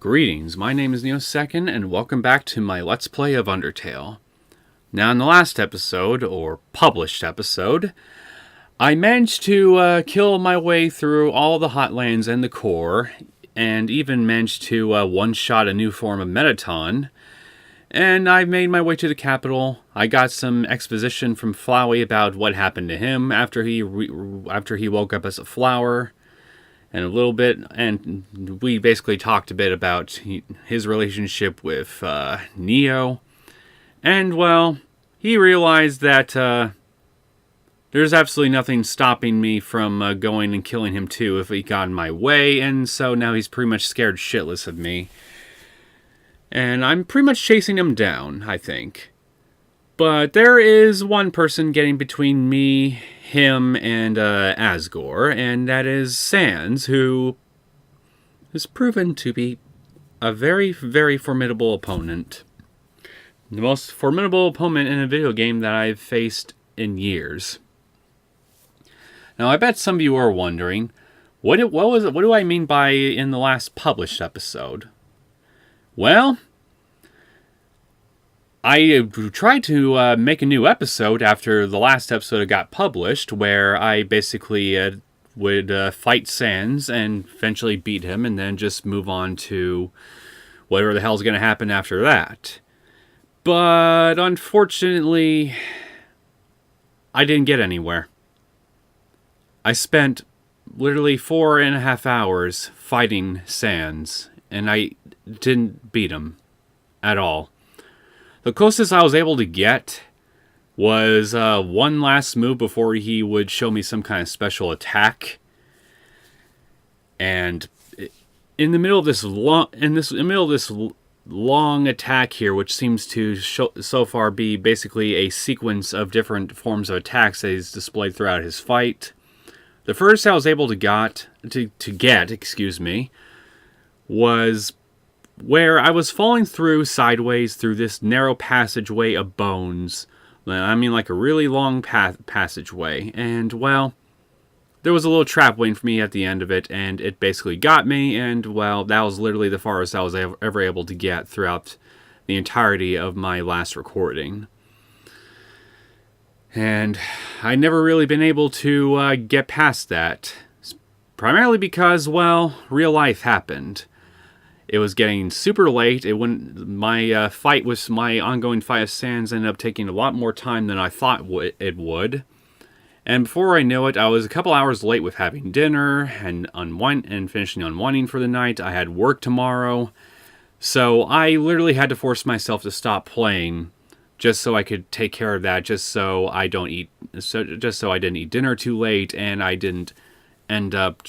Greetings, my name is Neosekken, and welcome back to my Let's Play of Undertale. Now, in the last episode, or published episode, I managed to kill my way through all the hotlands and the core, and even managed to one-shot a new form of Metaton, and I made my way to the capital. I got some exposition from Flowey about what happened to him after he woke up as a flower, and a little bit, and we basically talked a bit about his relationship with Neo, and, well, he realized that there's absolutely nothing stopping me from going and killing him too if he got in my way, and so now he's pretty much scared shitless of me. And I'm pretty much chasing him down, I think. But there is one person getting between me, him, and Asgore, and that is Sans, who has proven to be a very, very formidable opponent. The most formidable opponent in a video game that I've faced in years. Now, I bet some of you are wondering, what do I mean by in the last published episode? Well, I tried to make a new episode after the last episode got published, where I basically would fight Sans and eventually beat him, and then just move on to whatever the hell's going to happen after that. But unfortunately, I didn't get anywhere. I spent literally 4.5 hours fighting Sans, and I didn't beat him at all. The closest I was able to get was one last move before he would show me some kind of special attack. And in the middle of this long attack here, which seems to so far be basically a sequence of different forms of attacks that he's displayed throughout his fight, the first I was able to get, was where I was falling sideways through this narrow passageway of bones. I mean, like a really long passageway. And, well, there was a little trap waiting for me at the end of it, and it basically got me, and, well, that was literally the farthest I was ever able to get throughout the entirety of my last recording. And I'd never really been able to get past that, primarily because, well, real life happened. It was getting super late. My ongoing fight with Sans ended up taking a lot more time than I thought it would. And before I know it, I was a couple hours late with having dinner and finishing unwinding for the night. I had work tomorrow. So I literally had to force myself to stop playing just so I could take care of that, just so I didn't eat dinner too late, and I didn't end up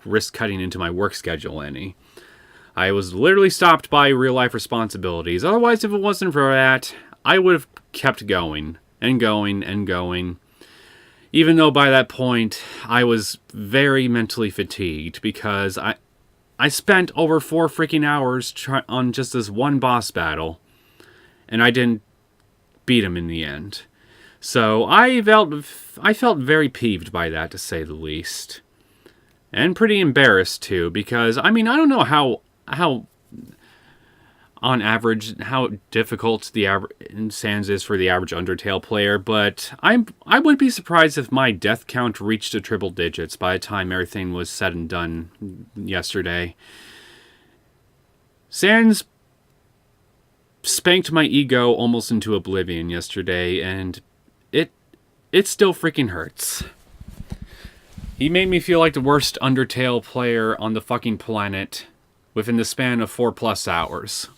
risk cutting into my work schedule any. I was literally stopped by real-life responsibilities. Otherwise, if it wasn't for that, I would have kept going and going and going. Even though by that point, I was very mentally fatigued because I spent over 4 freaking hours on just this one boss battle, and I didn't beat him in the end. So I felt very peeved by that, to say the least. And pretty embarrassed, too, because, I mean, I don't know how on average, how difficult the Sans is for the average Undertale player, but I wouldn't be surprised if my death count reached the triple digits by the time everything was said and done yesterday. Sans spanked my ego almost into oblivion yesterday, and it still freaking hurts. He made me feel like the worst Undertale player on the fucking planet within the span of 4+ hours.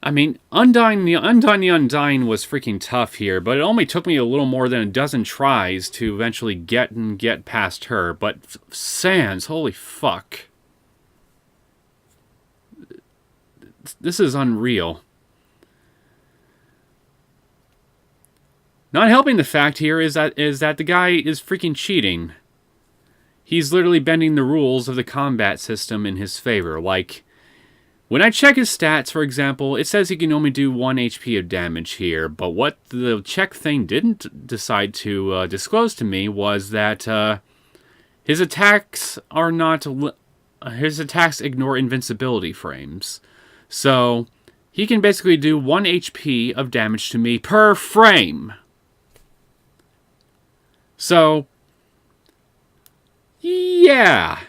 I mean, Undying the Undying was freaking tough here, but it only took me a little more than a dozen tries to eventually get past her. But Sans, holy fuck. This is unreal. Not helping the fact here is that the guy is freaking cheating. He's literally bending the rules of the combat system in his favor. Like, when I check his stats, for example, it says he can only do 1 HP of damage here, but what the check thing didn't decide to disclose to me was that his attacks are not his attacks ignore invincibility frames. So he can basically do 1 HP of damage to me per frame. So, yeah.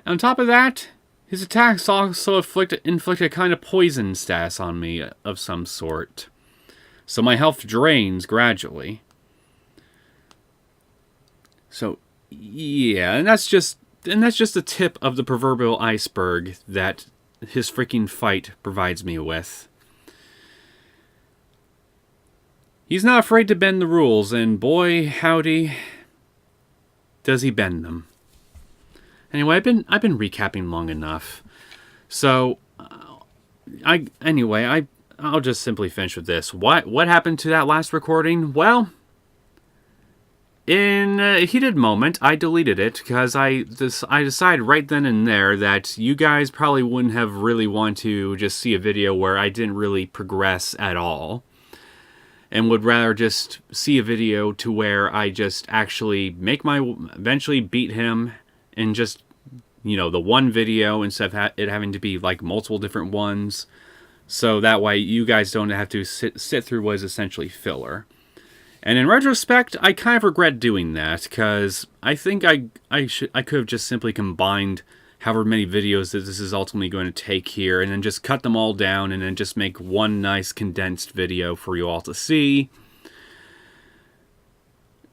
On top of that, his attacks also inflict a kind of poison status on me of some sort. So my health drains gradually. So, yeah, and that's just the tip of the proverbial iceberg that his freaking fight provides me with. He's not afraid to bend the rules, and boy, howdy, does he bend them. Anyway, I've been recapping long enough, so I'll just simply finish with this. What happened to that last recording? Well, in a heated moment, I deleted it because I decided right then and there that you guys probably wouldn't have really wanted to just see a video where I didn't really progress at all, and would rather just see a video to where I just actually eventually beat him in just, the one video instead of it having to be like multiple different ones. So that way you guys don't have to sit through what is essentially filler. And in retrospect, I kind of regret doing that, because I think I could have just simply combined however many videos that this is ultimately going to take here, and then just cut them all down, and then just make one nice condensed video for you all to see.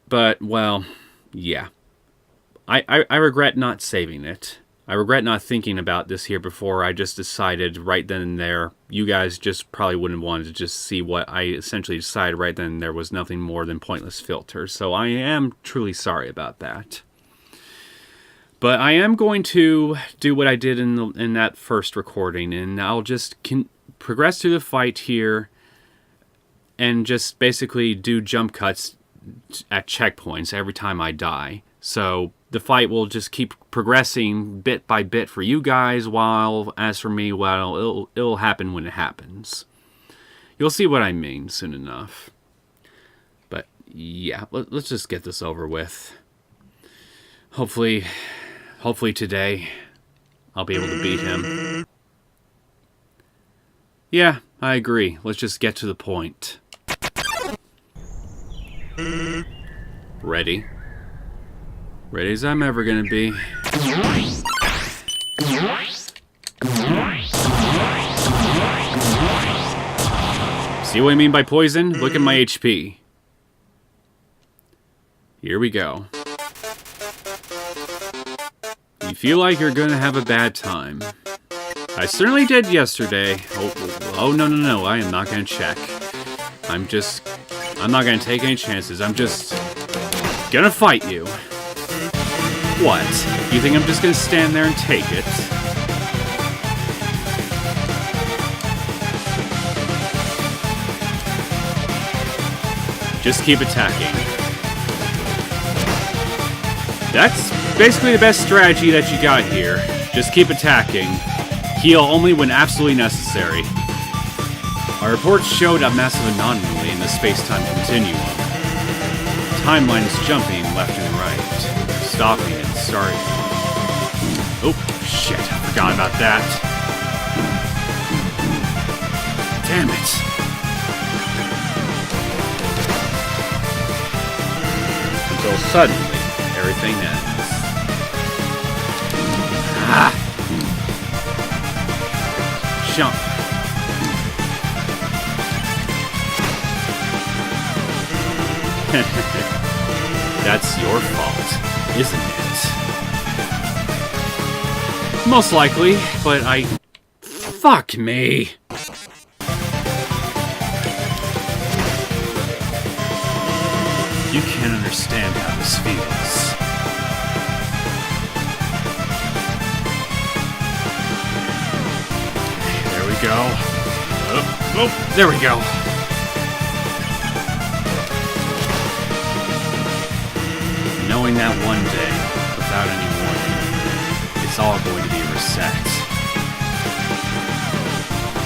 But, well, yeah. I regret not saving it. I regret not thinking about this here before. I just decided right then and there. You guys just probably wouldn't want to just see what I essentially decided right then and there was nothing more than pointless filters. So I am truly sorry about that. But I am going to do what I did in that first recording, and I'll just progress through the fight here and just basically do jump cuts at checkpoints every time I die. So the fight will just keep progressing bit by bit for you guys, while as for me, well, it'll happen when it happens. You'll see what I mean soon enough. But yeah, let's just get this over with. Hopefully today I'll be able to beat him. Yeah, I agree. Let's just get to the point. Ready? Ready as I'm ever gonna be. See what I mean by poison? Look at my HP. Here we go. You feel like you're gonna have a bad time. I certainly did yesterday. Oh no, I am not gonna check. I'm not gonna take any chances. I'm just gonna fight you. What? You think I'm just gonna stand there and take it? Just keep attacking. That's basically the best strategy that you got here. Just keep attacking. Heal only when absolutely necessary. Our reports showed a massive anomaly in the space-time continuum. Timelines jumping left and right, stopping and starting. Oh, shit, I forgot about that. Damn it. Until suddenly, everything ends. Ah! Jump. That's your fault, isn't it? Most likely, but fuck me. You can't understand how this feels. There we go. Oh, there we go. Knowing that one day, without any warning, it's all going to be reset.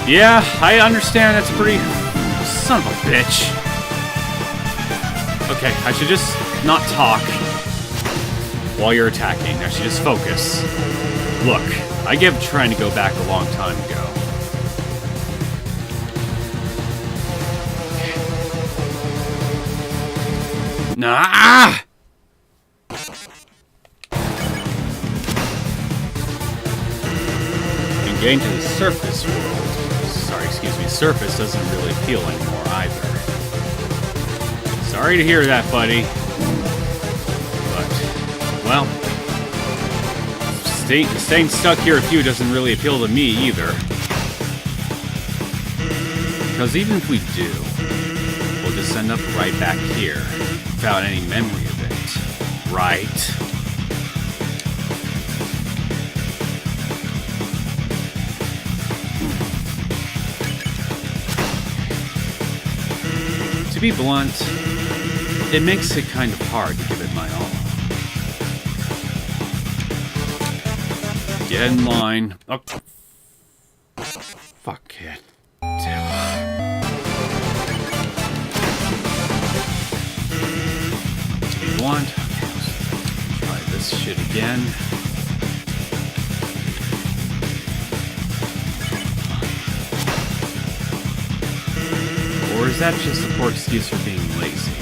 Yeah, I understand that's pretty... Son of a bitch. Okay, I should just not talk while you're attacking. I should just focus. Look, I gave up trying to go back a long time ago. Nah! And getting to the surface world, surface doesn't really appeal anymore either. Sorry to hear that, buddy. But, well, staying stuck here with you doesn't really appeal to me either. Because even if we do, we'll just end up right back here without any memory of it. Right? To be blunt, it makes it kind of hard to give it my all. Get in line. Oh. Fuck it. You want? Try this shit again. Or is that just a poor excuse for being lazy?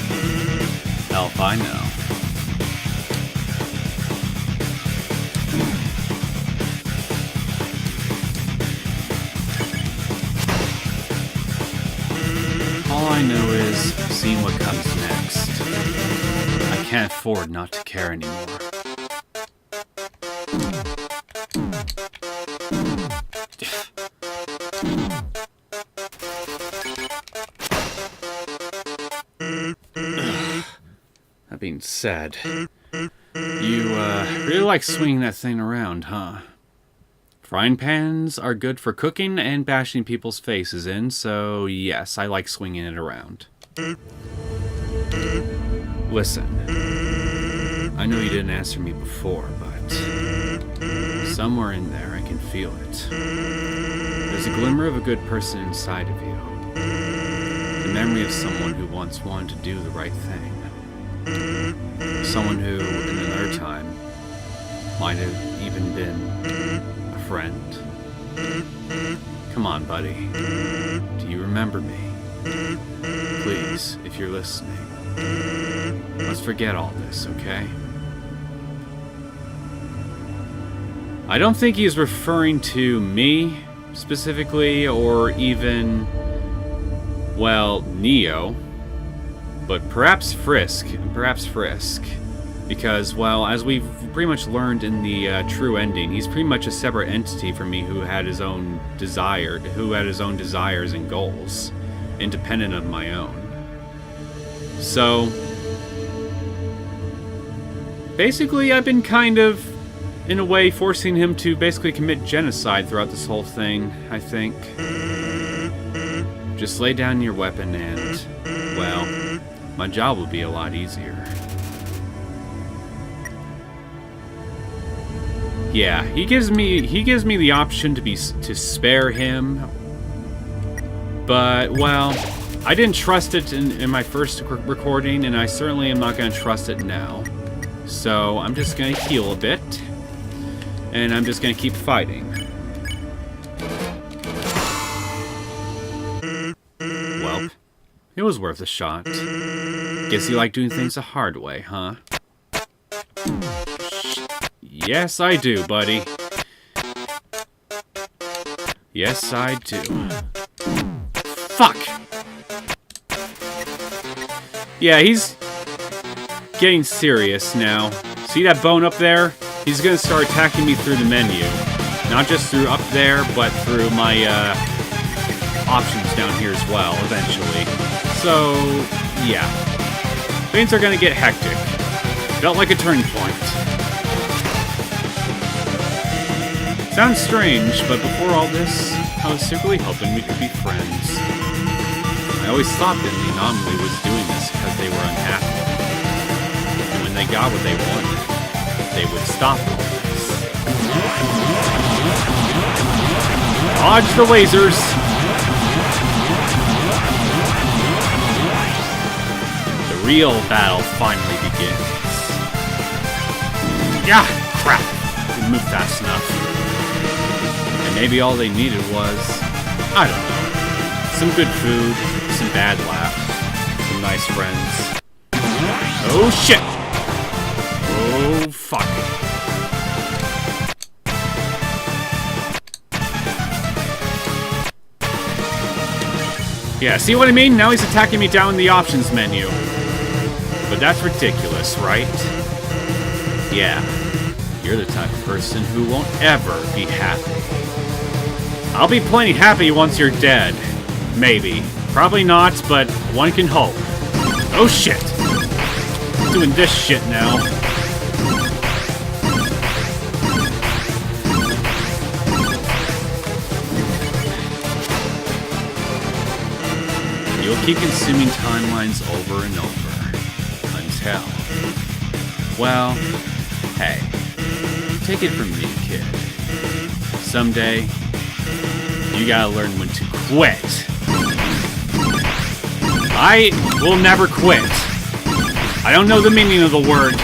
Hell if I know. All I know is seeing what comes next. I can't afford not to care anymore. That being said, you really like swinging that thing around, huh? Frying pans are good for cooking and bashing people's faces in, so yes, I like swinging it around. Listen, I know you didn't answer me before, but somewhere in there I can feel it. There's a glimmer of a good person inside of you. The memory of someone who once wanted to do the right thing. Someone who, in another time, might have even been a friend. Come on, buddy. Do you remember me? Please, if you're listening. Let's forget all this, okay? I don't think he's referring to me, specifically, or even, well, Neo. But perhaps Frisk. Because, well, as we've pretty much learned in the true ending, he's pretty much a separate entity from me who had his own desires and goals, independent of my own. So, basically, I've been kind of, in a way, forcing him to basically commit genocide throughout this whole thing, I think. Just lay down your weapon and, well, my job will be a lot easier. Yeah, he gives me the option to spare him, but well, I didn't trust it in my first recording, and I certainly am not going to trust it now. So I'm just going to heal a bit, and I'm just going to keep fighting. Well, it was worth a shot. Guess you like doing things the hard way, huh? Yes, I do, buddy. Yes, I do. Fuck! Yeah, he's getting serious now. See that bone up there? He's gonna start attacking me through the menu. Not just through up there, but through my options down here as well, eventually. So, yeah. Things are gonna get hectic. Felt like a turning point. Sounds strange, but before all this, I was secretly hoping we could be friends. I always thought that the anomaly was doing this because they were unhappy. And when they got what they wanted, they would stop all this. Dodge the lasers! The real battle finally begins. Yeah, crap. Didn't move fast enough. Maybe all they needed was, I don't know, some good food, some bad laughs, some nice friends. Oh shit! Oh fuck. Yeah, see what I mean? Now he's attacking me down in the options menu. But that's ridiculous, right? Yeah, you're the type of person who won't ever be happy. I'll be plenty happy once you're dead. Maybe. Probably not, but one can hope. Oh shit! Doing this shit now. You'll keep consuming timelines over and over. Until... well, hey. Take it from me, kid. Someday, you gotta learn when to quit. I will never quit. I don't know the meaning of the word.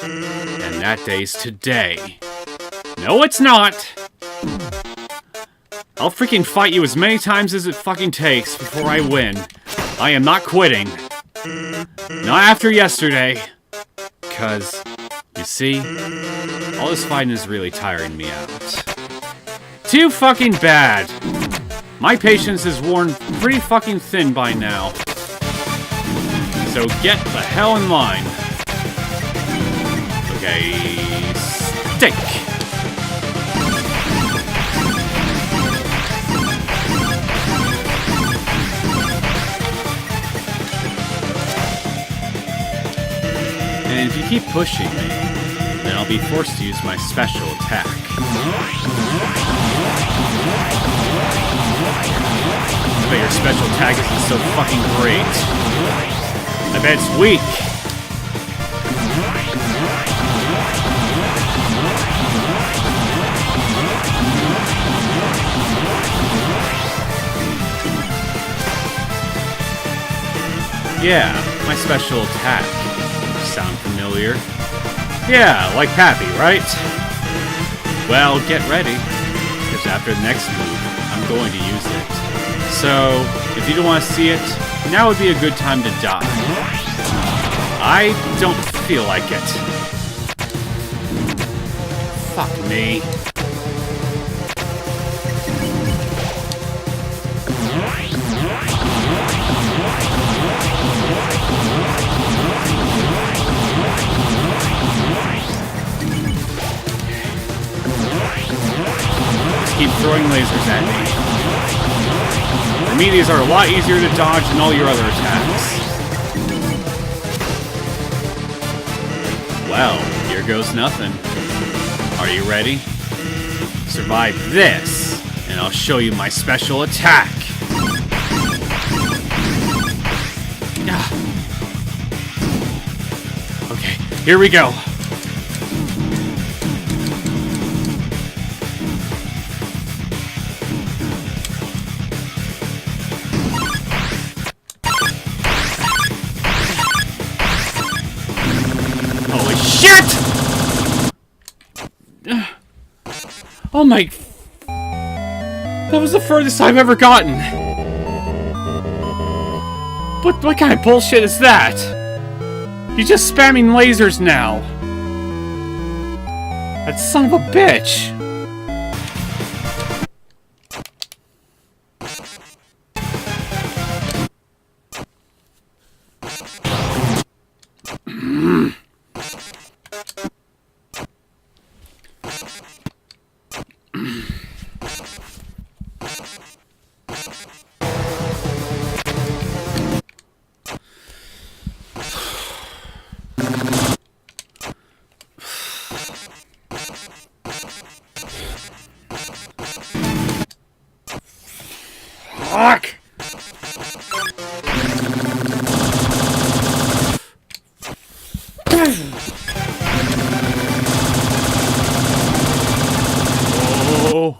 And that day's today. No, it's not! I'll freaking fight you as many times as it fucking takes before I win. I am not quitting. Not after yesterday. 'Cause, you see, all this fighting is really tiring me out. Too fucking bad. My patience is worn pretty fucking thin by now. So get the hell in line. Okay, stink. And if you keep pushing me, then I'll be forced to use my special attack. But your special attack isn't so fucking great. I bet it's weak. Yeah, my special attack. Sound familiar? Yeah, like Pappy, right? Well, get ready, because after the next move, I'm going to use it. So, if you don't want to see it, now would be a good time to die. I don't feel like it. Fuck me. Keep throwing lasers at me. For me, these are a lot easier to dodge than all your other attacks. Well, here goes nothing. Are you ready? Survive this, and I'll show you my special attack. Okay, here we go. Oh my... that was the furthest I've ever gotten. But what kind of bullshit is that? You're just spamming lasers now. That son of a bitch. Fuck! no.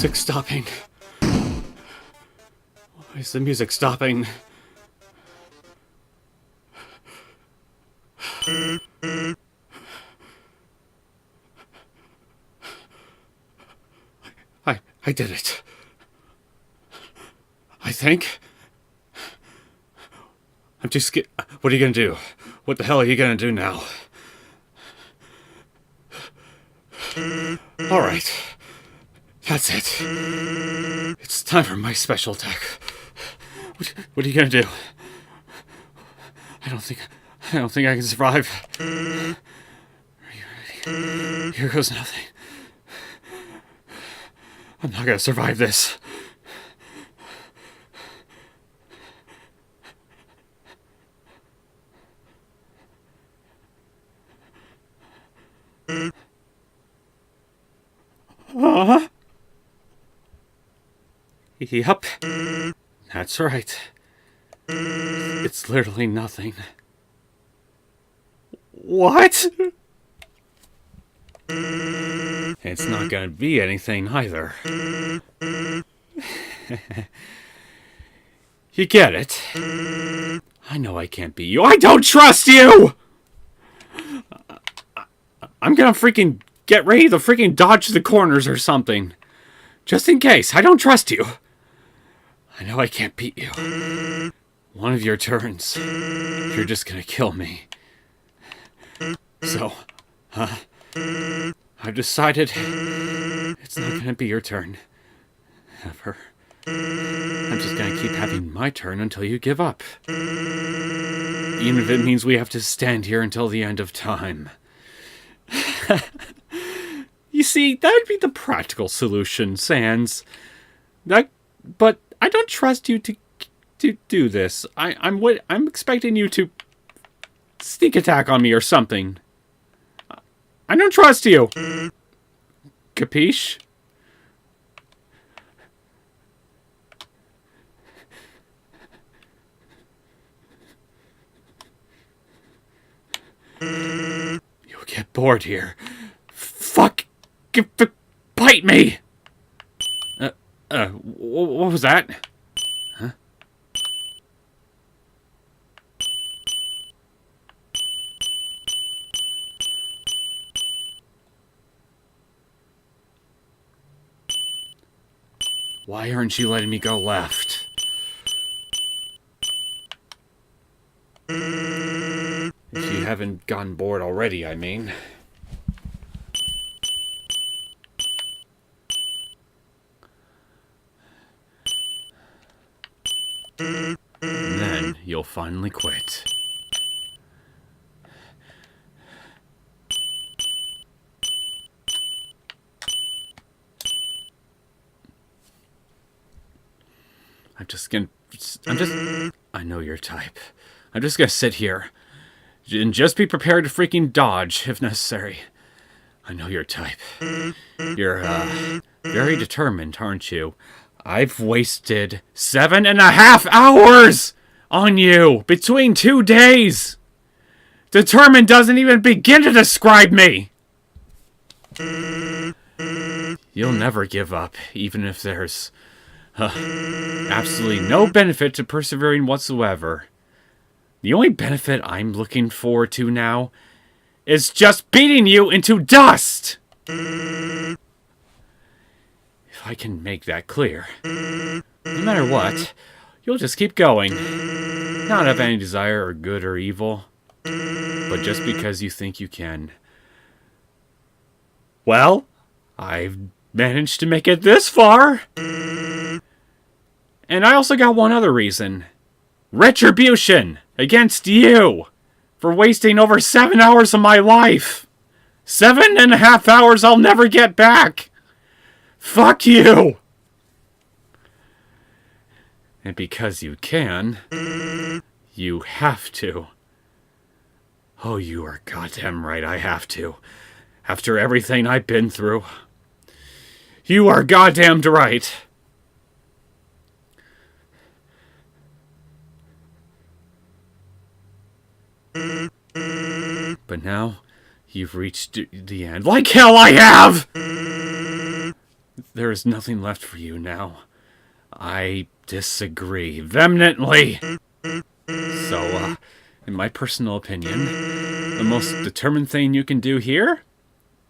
music stopping? Why is the music stopping? I did it. I think. I'm too scared. What are you gonna do? What the hell are you gonna do now? Alright. That's it. It's time for my special attack. What are you gonna do? I don't think I can survive. Are you ready? Here goes nothing. I'm not gonna survive this. Yep. That's right. It's literally nothing. What? It's not gonna be anything either. You get it? I know I can't beat you. I don't trust you! I'm gonna freaking get ready to freaking dodge the corners or something. Just in case. I don't trust you. I know I can't beat you. One of your turns, you're just gonna kill me. So, I've decided it's not gonna be your turn. Ever. I'm just gonna keep having my turn until you give up. Even if it means we have to stand here until the end of time. You see, that would be the practical solution, Sans. But I don't trust you to do this. I'm expecting you to sneak attack on me or something. I don't trust you. Capiche? You'll get bored here. Fuck! Bite me! What was that? Huh? Why aren't you letting me go left? If you haven't gotten bored already, I mean. And then you'll finally quit. I know your type. I'm just gonna sit here and just be prepared to freaking dodge if necessary. I know your type. You're, very determined, aren't you? I've wasted 7.5 hours on you between 2 days. Determined doesn't even begin to describe me. You'll never give up, even if there's absolutely no benefit to persevering whatsoever. The only benefit I'm looking forward to now is just beating you into dust. If I can make that clear. No matter what, you'll just keep going. Not of any desire or good or evil, but just because you think you can. Well, I've managed to make it this far. And I also got one other reason. Retribution against you for wasting over 7 hours of my life. 7.5 hours I'll never get back. Fuck you. And because you can, you have to. Oh, you are goddamn right, I have to. After everything I've been through. You are goddamn right. But now, you've reached the end. Like hell I have! There is nothing left for you now. I disagree vehemently. So, in my personal opinion, the most determined thing you can do here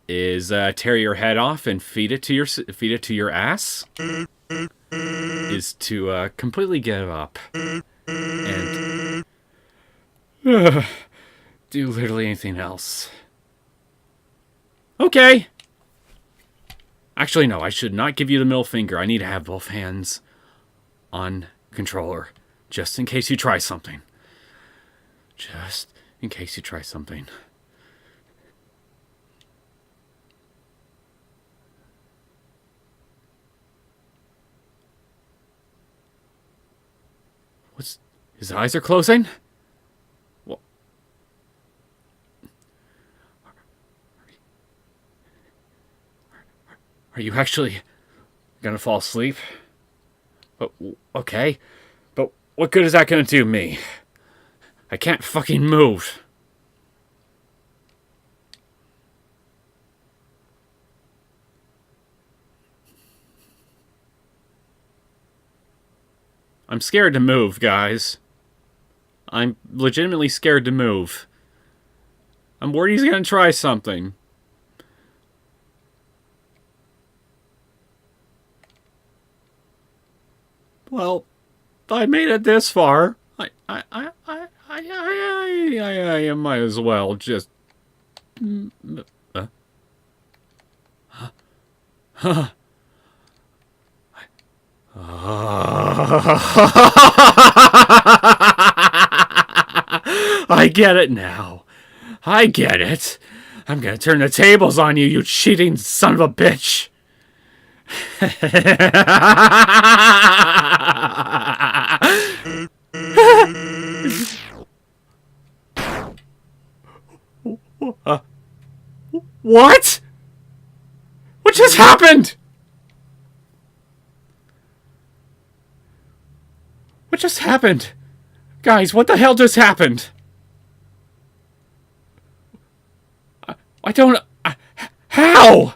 is tear your head off and feed it to your ass. Is to completely give up and do literally anything else. Okay. Actually, no, I should not give you the middle finger. I need to have both hands on controller, just in case you try something. Just in case you try something. His eyes are closing? What? Are you actually gonna fall asleep? But, okay. But what good is that gonna do me? I can't fucking move. I'm scared to move, guys. I'm legitimately scared to move. I'm worried he's gonna try something. Well, I made it this far. I might as well just. I get it now. I get it. I'm gonna turn the tables on you, you cheating son of a bitch. What? What just happened? What just happened? Guys, what the hell just happened? I don't... how?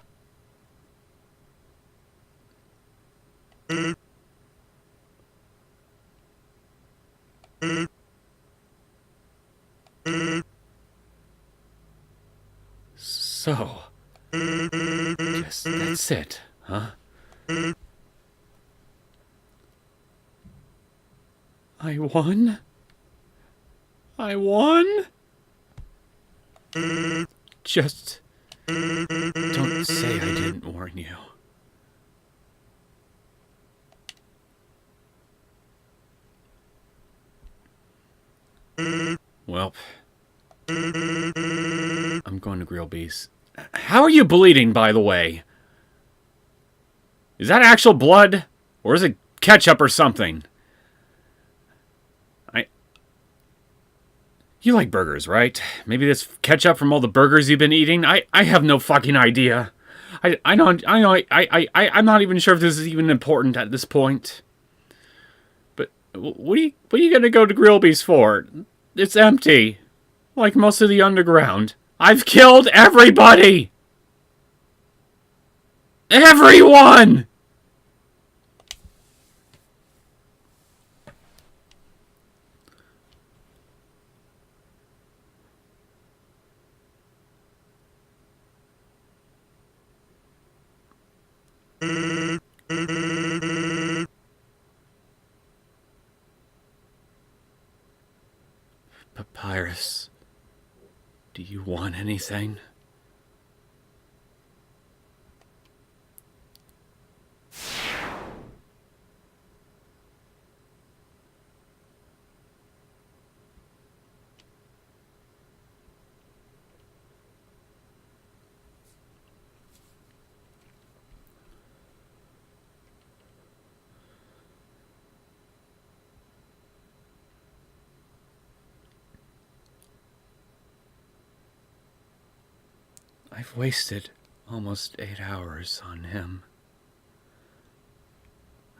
So... yes, that's it, huh? I won? I won? Just don't say I didn't warn you. Well, I'm going to grill bees. How are you bleeding, by the way? Is that actual blood? Or is it ketchup or something? You like burgers, right? Maybe this ketchup from all the burgers you've been eating? I have no fucking idea. I'm not even sure if this is even important at this point. But what are you gonna go to Grillby's for? It's empty. Like most of the underground. I've killed everybody! Everyone! Papyrus, do you want anything? I've wasted almost 8 hours on him.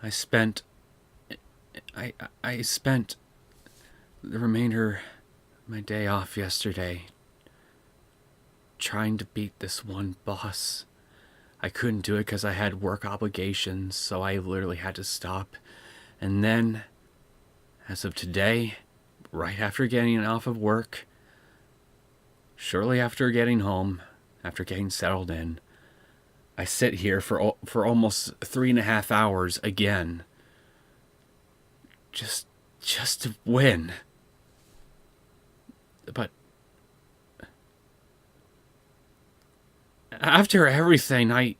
I spent the remainder of my day off yesterday trying to beat this one boss. I couldn't do it because I had work obligations, so I literally had to stop. And then, as of today, right after getting off of work, shortly after getting home, after getting settled in, I sit here for almost 3.5 hours again. Just to win. But after everything,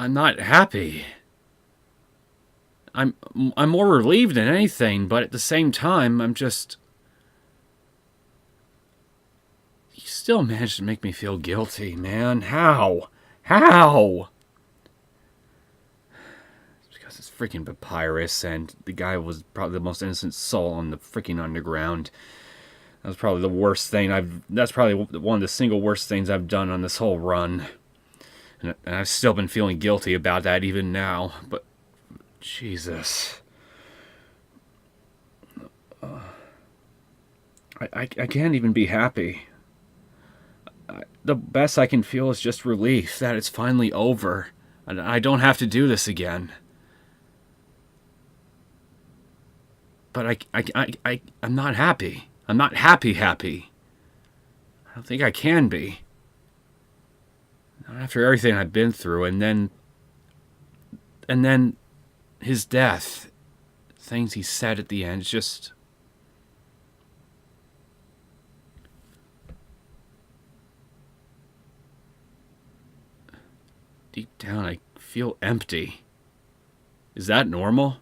I'm not happy. I'm more relieved than anything, but at the same time, I'm just... You still managed to make me feel guilty, man. How? How? It's because it's freaking Papyrus, and the guy was probably the most innocent soul on the freaking underground. That was probably the worst thing that's probably one of the single worst things I've done on this whole run. And I've still been feeling guilty about that even now. But, Jesus. I can't even be happy. The best I can feel is just relief that it's finally over. And I don't have to do this again. But I'm not happy. I'm not happy. I don't think I can be. Not after everything I've been through, and then his death, things he said at the end, just... Deep down, I feel empty. Is that normal?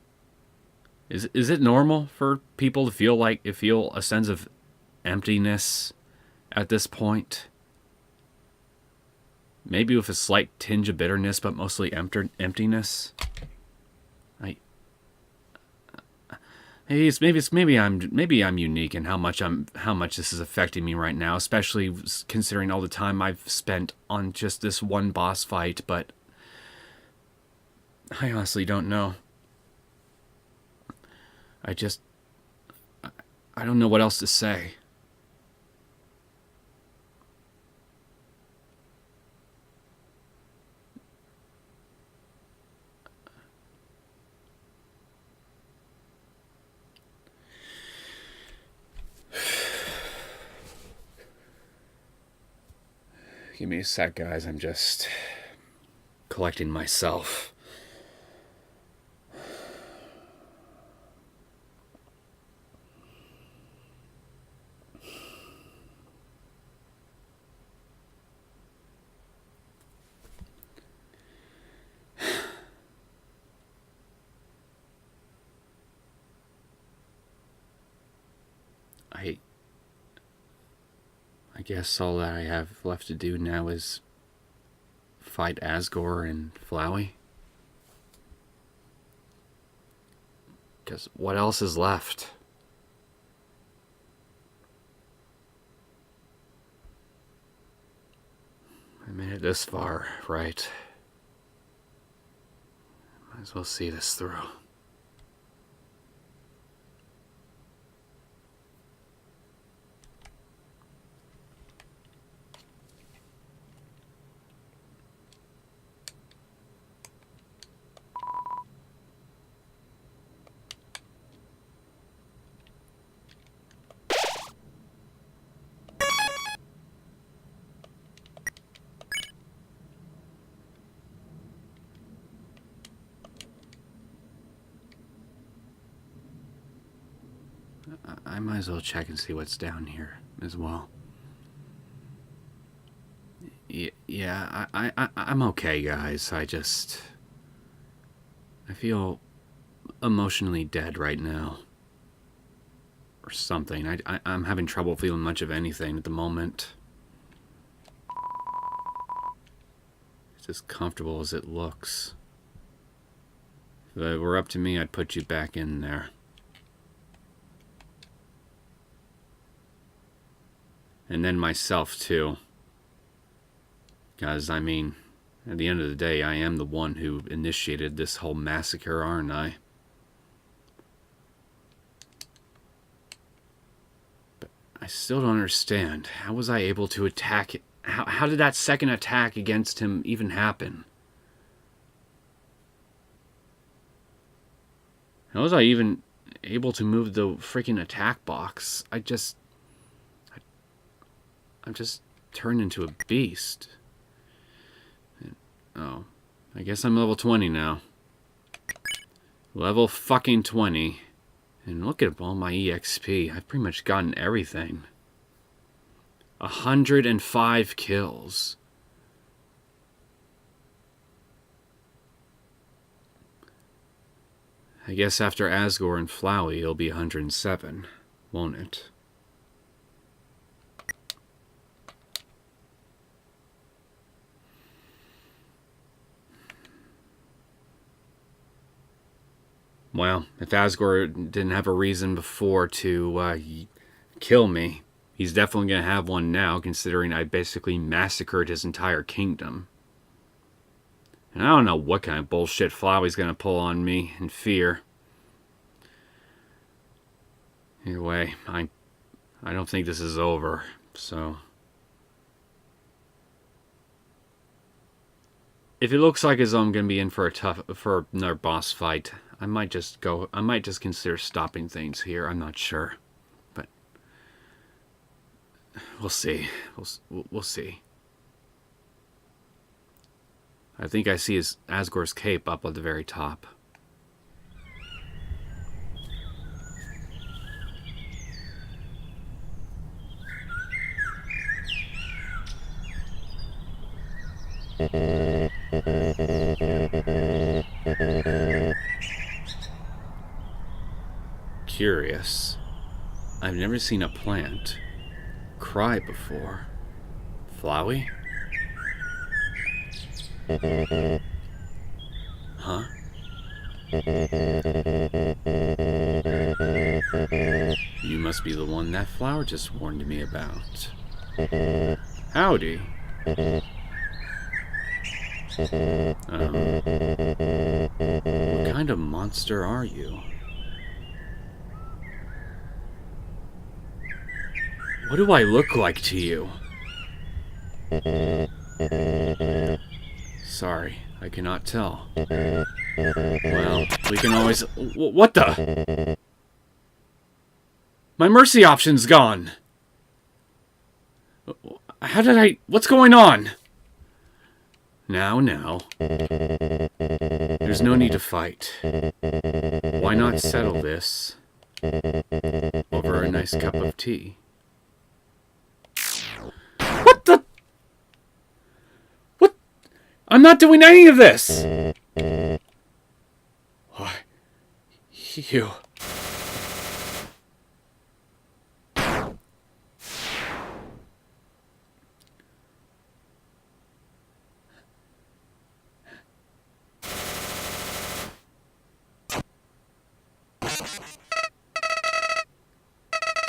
Is it normal for people to feel a sense of emptiness at this point? Maybe with a slight tinge of bitterness, but mostly emptiness. Maybe I'm unique in how much this is affecting me right now, especially considering all the time I've spent on just this one boss fight. But I honestly don't know. I don't know what else to say. Give me a sec, guys. I'm just collecting myself. I guess all that I have left to do now is fight Asgore and Flowey. Because what else is left? I made it this far, right? Might as well see this through. I might as well check and see what's down here as well. Yeah, I'm okay, guys. I feel emotionally dead right now. Or something. I'm having trouble feeling much of anything at the moment. It's as comfortable as it looks. If it were up to me, I'd put you back in there. And then myself, too. Because, I mean, at the end of the day, I am the one who initiated this whole massacre, aren't I? But I still don't understand. How was I able to attack it? How did that second attack against him even happen? How was I even able to move the freaking attack box? I'm just turned into a beast. Oh, I guess I'm level 20 now. Level fucking 20. And look at all my EXP. I've pretty much gotten everything. 105 kills. I guess after Asgore and Flowey, it'll be 107, won't it? Well, if Asgore didn't have a reason before to kill me, he's definitely going to have one now, considering I basically massacred his entire kingdom. And I don't know what kind of bullshit Flowey's going to pull on me in fear. Either way, I don't think this is over, so... If it looks like as though I'm going to be in for another boss fight, I might just consider stopping things here. I'm not sure, but we'll see. We'll see. I think I see Asgore's cape up at the very top. Curious. I've never seen a plant cry before. Flowey? Huh? You must be the one that flower just warned me about. Howdy. What kind of monster are you? What do I look like to you? Sorry, I cannot tell. Well, we can always... What the? My mercy option's gone! How did I... What's going on? Now. There's no need to fight. Why not settle this over a nice cup of tea? What the? What? I'm not doing any of this! Why? You...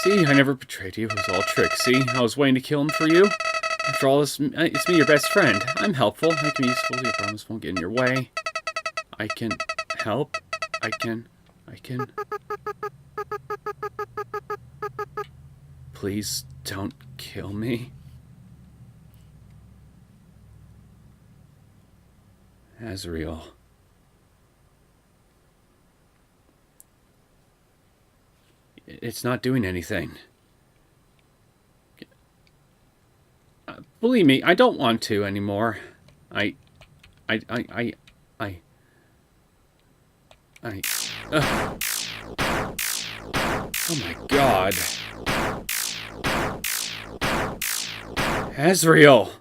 See, I never betrayed you. It was all trick. See, I was waiting to kill him for you. After all, it's me, your best friend. I'm helpful. I can be useful. Your promise won't get in your way. I can help. I can... Please don't kill me. Azrael. It's not doing anything. Believe me, I don't want to anymore. Oh my God. Azrael.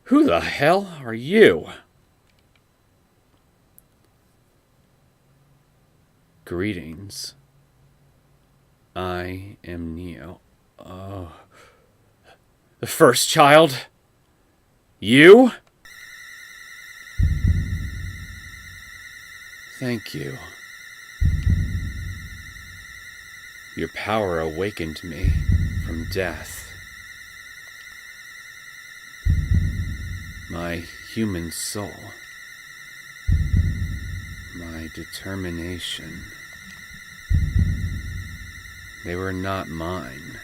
Who the hell are you? Greetings. I am Neo. Oh. The first child? You? Thank you. Your power awakened me from death. My human soul. My my determination. They were not mine,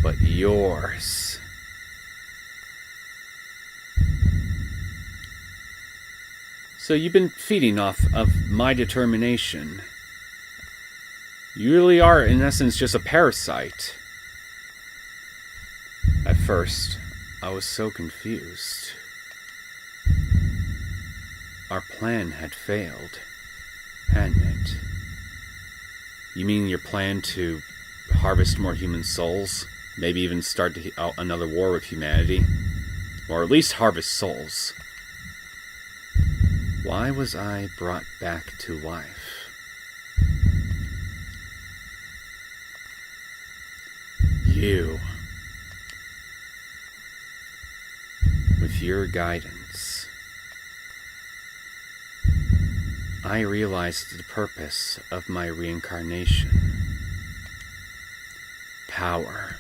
but yours. So you've been feeding off of my determination. You really are, in essence, just a parasite. At first, I was so confused. Our plan had failed, hadn't it? You mean your plan to harvest more human souls? Maybe even start another war with humanity? Or at least harvest souls? Why was I brought back to life? You. With your guidance, I realized the purpose of my reincarnation. Power.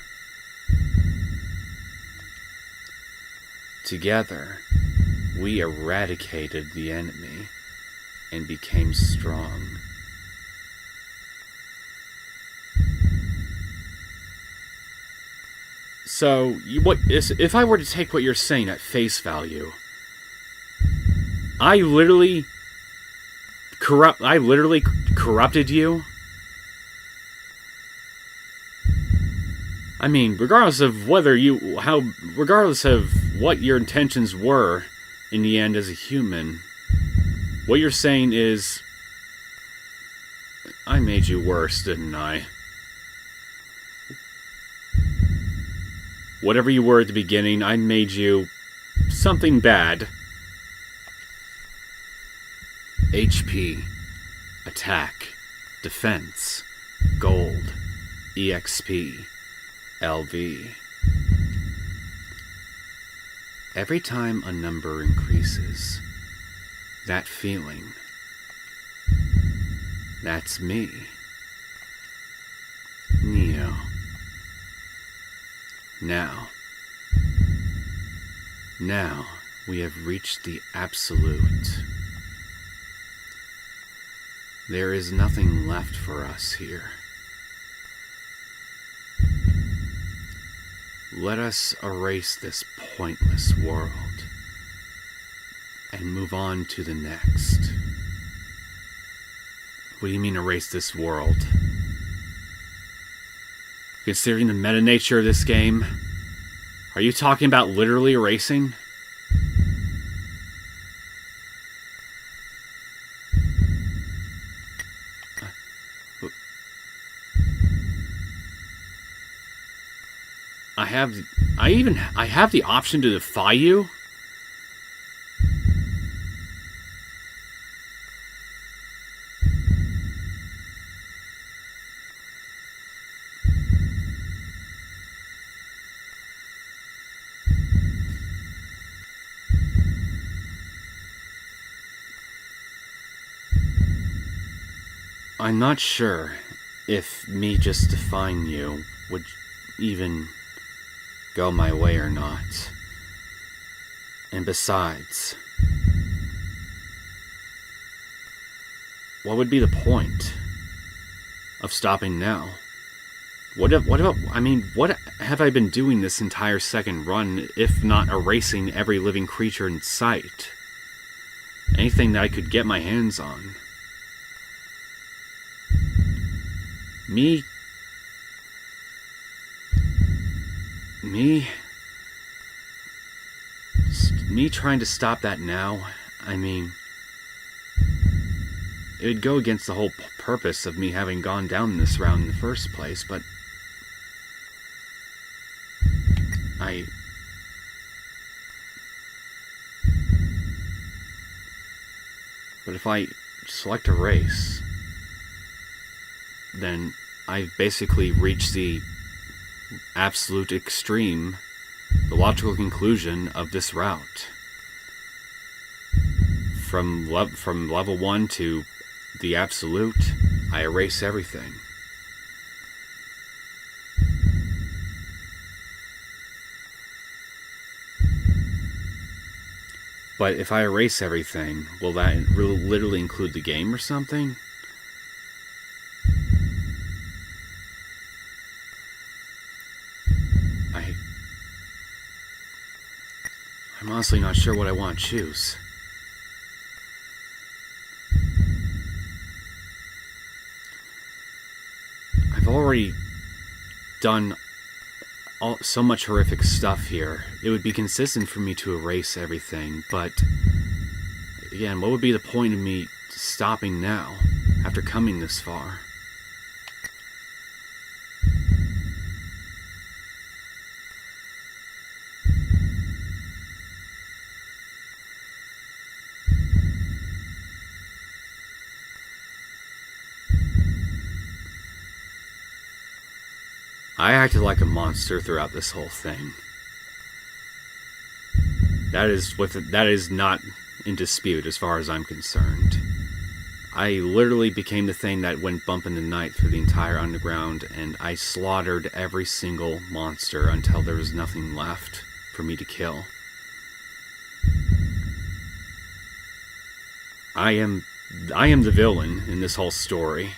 Together, we eradicated the enemy and became strong. So, if I were to take what you're saying at face value, I literally corrupted you? I mean, regardless of regardless of what your intentions were in the end as a human, what you're saying is, I made you worse, didn't I? Whatever you were at the beginning, I made you something bad. HP, attack, defense, gold, EXP, LV. Every time a number increases, that feeling, that's me. Neo. Now, we have reached the absolute. There is nothing left for us here. Let us erase this pointless world and move on to the next. What do you mean erase this world? Considering the meta nature of this game, are you talking about literally erasing? I have the option to defy you? I'm not sure if me just defying you would even go my way or not. And besides, what would be the point of stopping now? What have I been doing this entire second run if not erasing every living creature in sight? Anything that I could get my hands on. Me trying to stop that now, I mean, it would go against the whole purpose of me having gone down this route in the first place, but if I select a race, then I've basically reached the absolute extreme, the logical conclusion of this route. From level 1 to the absolute, I erase everything. But if I erase everything, will that literally include the game or something? I'm honestly not sure what I want to choose. I've already done so much horrific stuff here. It would be consistent for me to erase everything, but again, what would be the point of me stopping now, after coming this far? I acted like a monster throughout this whole thing. That is not in dispute as far as I'm concerned. I literally became the thing that went bump in the night through the entire underground, and I slaughtered every single monster until there was nothing left for me to kill. I am the villain in this whole story,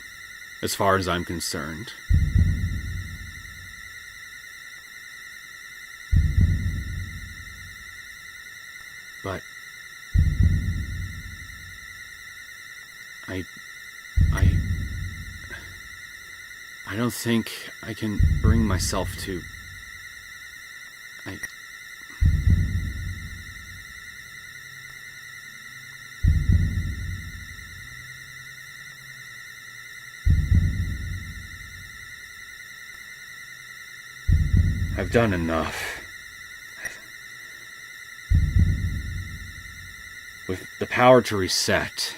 as far as I'm concerned. But I don't think I can bring myself to... I've done enough. With the power to reset,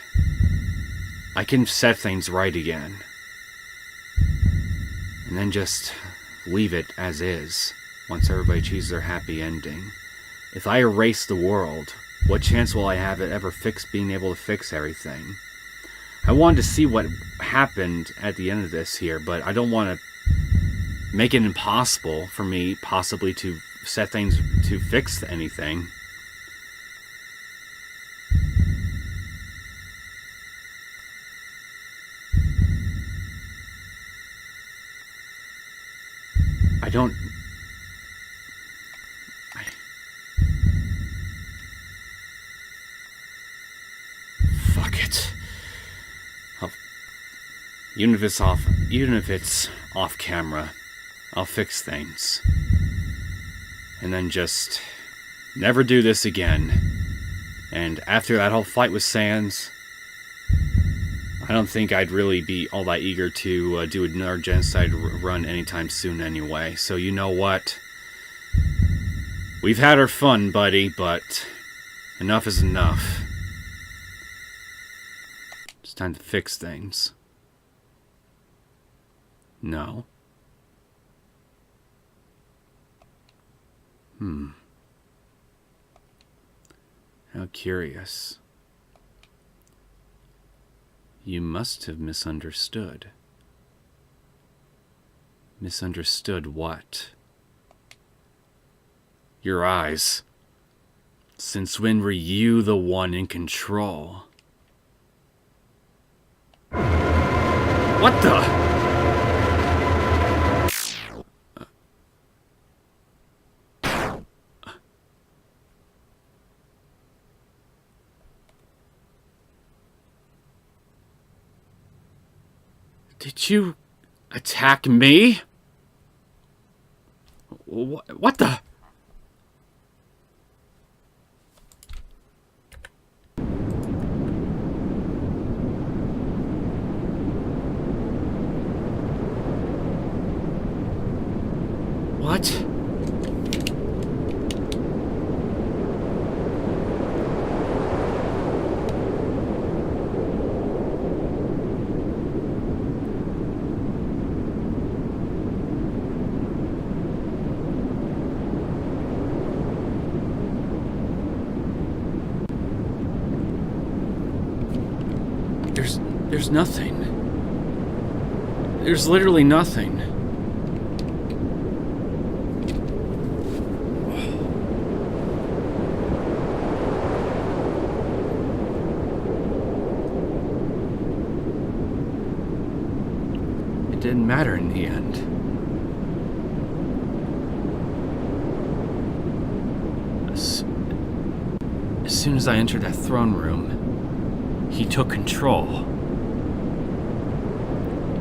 I can set things right again. And then just leave it as is, once everybody chooses their happy ending. If I erase the world, what chance will I have at ever being able to fix everything? I wanted to see what happened at the end of this here, but I don't want to make it impossible for me, possibly, to set things to fix anything. Fuck it. Even if it's off camera, I'll fix things. And then just never do this again. And after that whole fight with Sans, I don't think I'd really be all that eager to do another genocide run anytime soon anyway. So you know what? We've had our fun, buddy, but enough is enough. It's time to fix things. No. How curious. You must have misunderstood. Misunderstood what? Your eyes. Since when were you the one in control? What the? Did you attack me? What the? What? There's nothing. There's literally nothing. didn't matter in the end. As soon as I entered that throne room, he took control.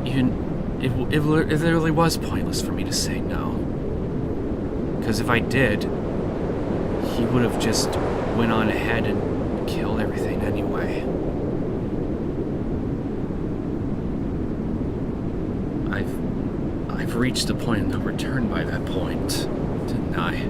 It literally was pointless for me to say no. Because if I did, he would have just went on ahead and killed everything anyway. I've reached the point of no return by that point, didn't I?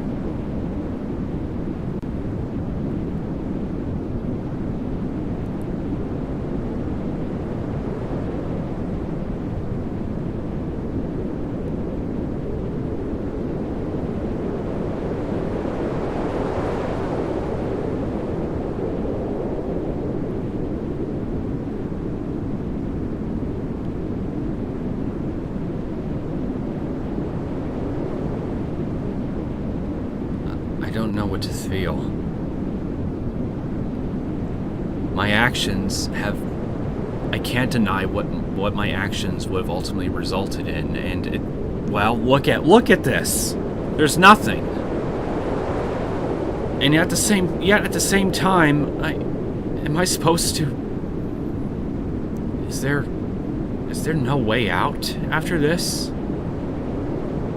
I don't know what to feel. My actions have... I can't deny what my actions would have ultimately resulted in, and it... Well, look at this! There's nothing! And yet at the same time, am I supposed to... Is there no way out after this?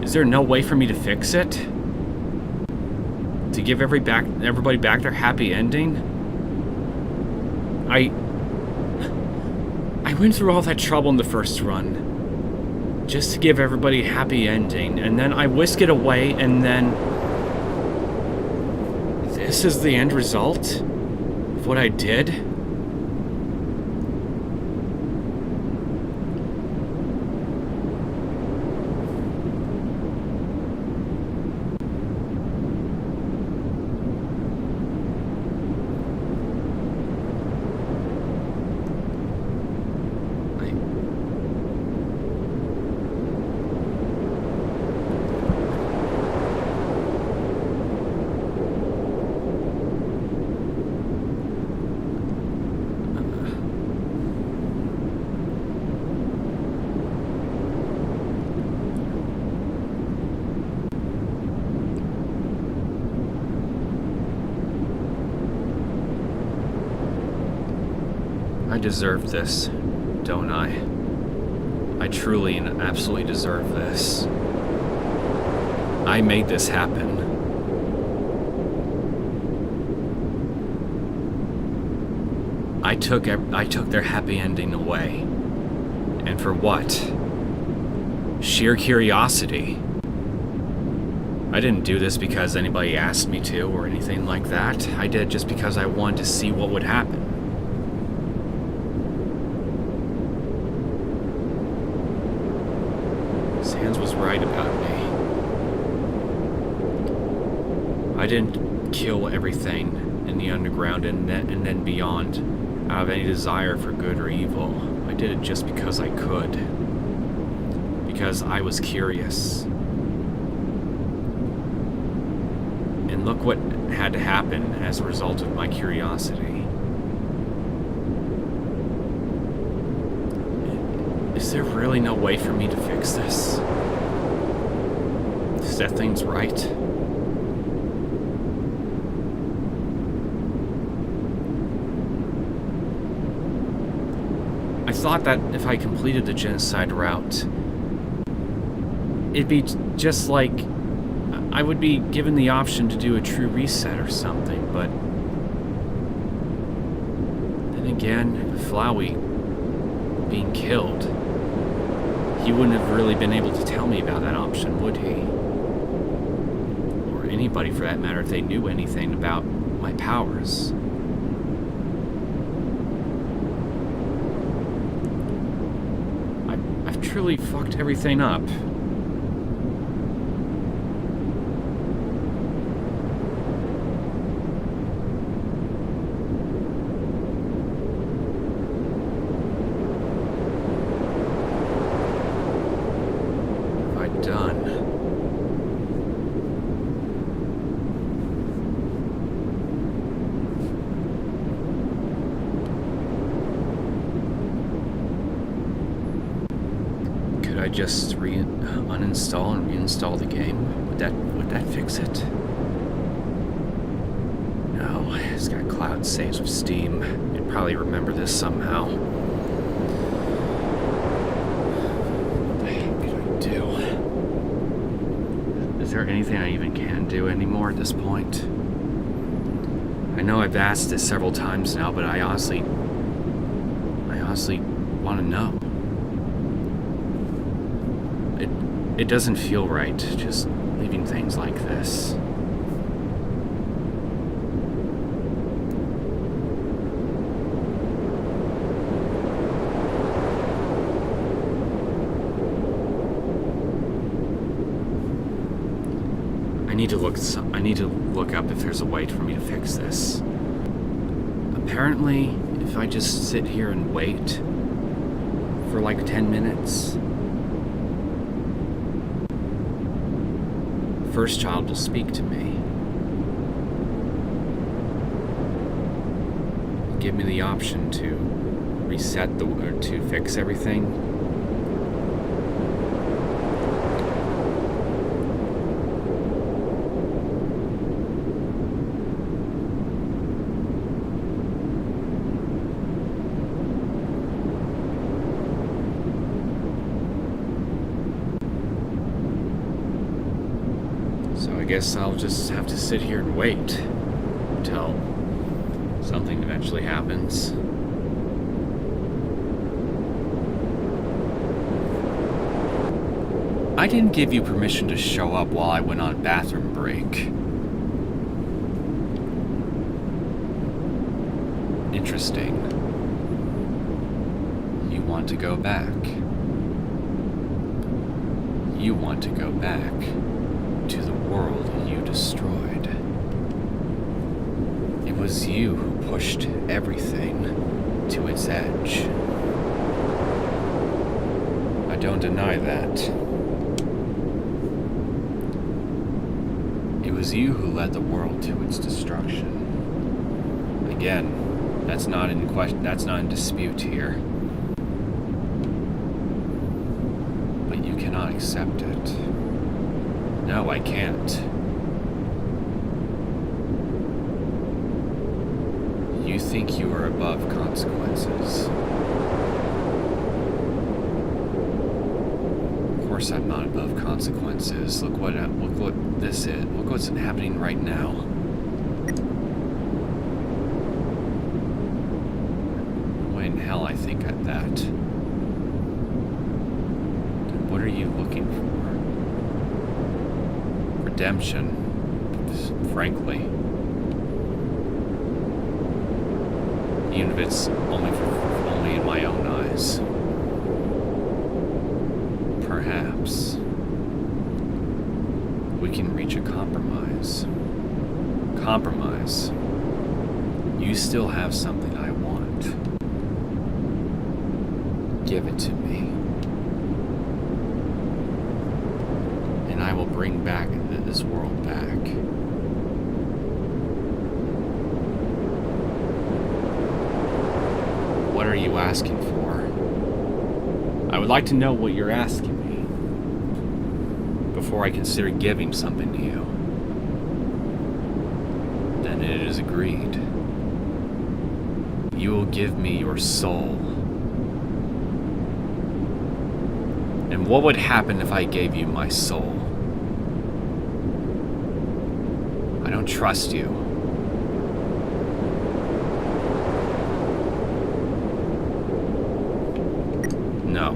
Is there no way for me to fix it? To give everybody back their happy ending? I went through all that trouble in the first run just to give everybody a happy ending, and then I whisk it away, and then this is the end result of what I did? I deserve this, don't I? I truly and absolutely deserve this. I made this happen. I took their happy ending away. And for what? Sheer curiosity. I didn't do this because anybody asked me to or anything like that. I did it just because I wanted to see what would happen. Sans was right about me. I didn't kill everything in the underground and then beyond out of any desire for good or evil. I did it just because I could. Because I was curious. And look what had to happen as a result of my curiosity. Is there really no way for me to fix this? To set things right? I thought that if I completed the genocide route, it'd be just like I would be given the option to do a true reset or something, but then again, Flowey being killed, he wouldn't have really been able to tell me about that option, would he? Or anybody for that matter if they knew anything about my powers. I've truly fucked everything up. I I just uninstall and reinstall the game? Would that fix it? No, it's got cloud saves with Steam. You'd probably remember this somehow. What the heck did I do? Is there anything I even can do anymore at this point? I know I've asked it several times now, but I honestly want to know. It doesn't feel right, just leaving things like this. I need to look up if there's a way for me to fix this. Apparently, if I just sit here and wait for like 10 minutes, first child will speak to me. Give me the option to reset or to fix everything. I guess I'll just have to sit here and wait until something eventually happens. I didn't give you permission to show up while I went on bathroom break. Interesting. You want to go back. You want to go back to the world you destroyed. It was you who pushed everything to its edge. I don't deny that. It was you who led the world to its destruction. Again, that's not in question, that's not in dispute here. But you cannot accept it. No, I can't. You think you are above consequences. Of course I'm not above consequences. Look what this is. Look what's happening right now. Why in hell I think at that? What are you looking for? Redemption, frankly. Even if it's only in my own eyes. Perhaps we can reach a compromise. Compromise. You still have something I want. Give it to me. And I will bring back this world back. What are you asking for? I would like to know what you're asking me before I consider giving something to you. Then it is agreed. You will give me your soul. And what would happen if I gave you my soul? I don't trust you. No.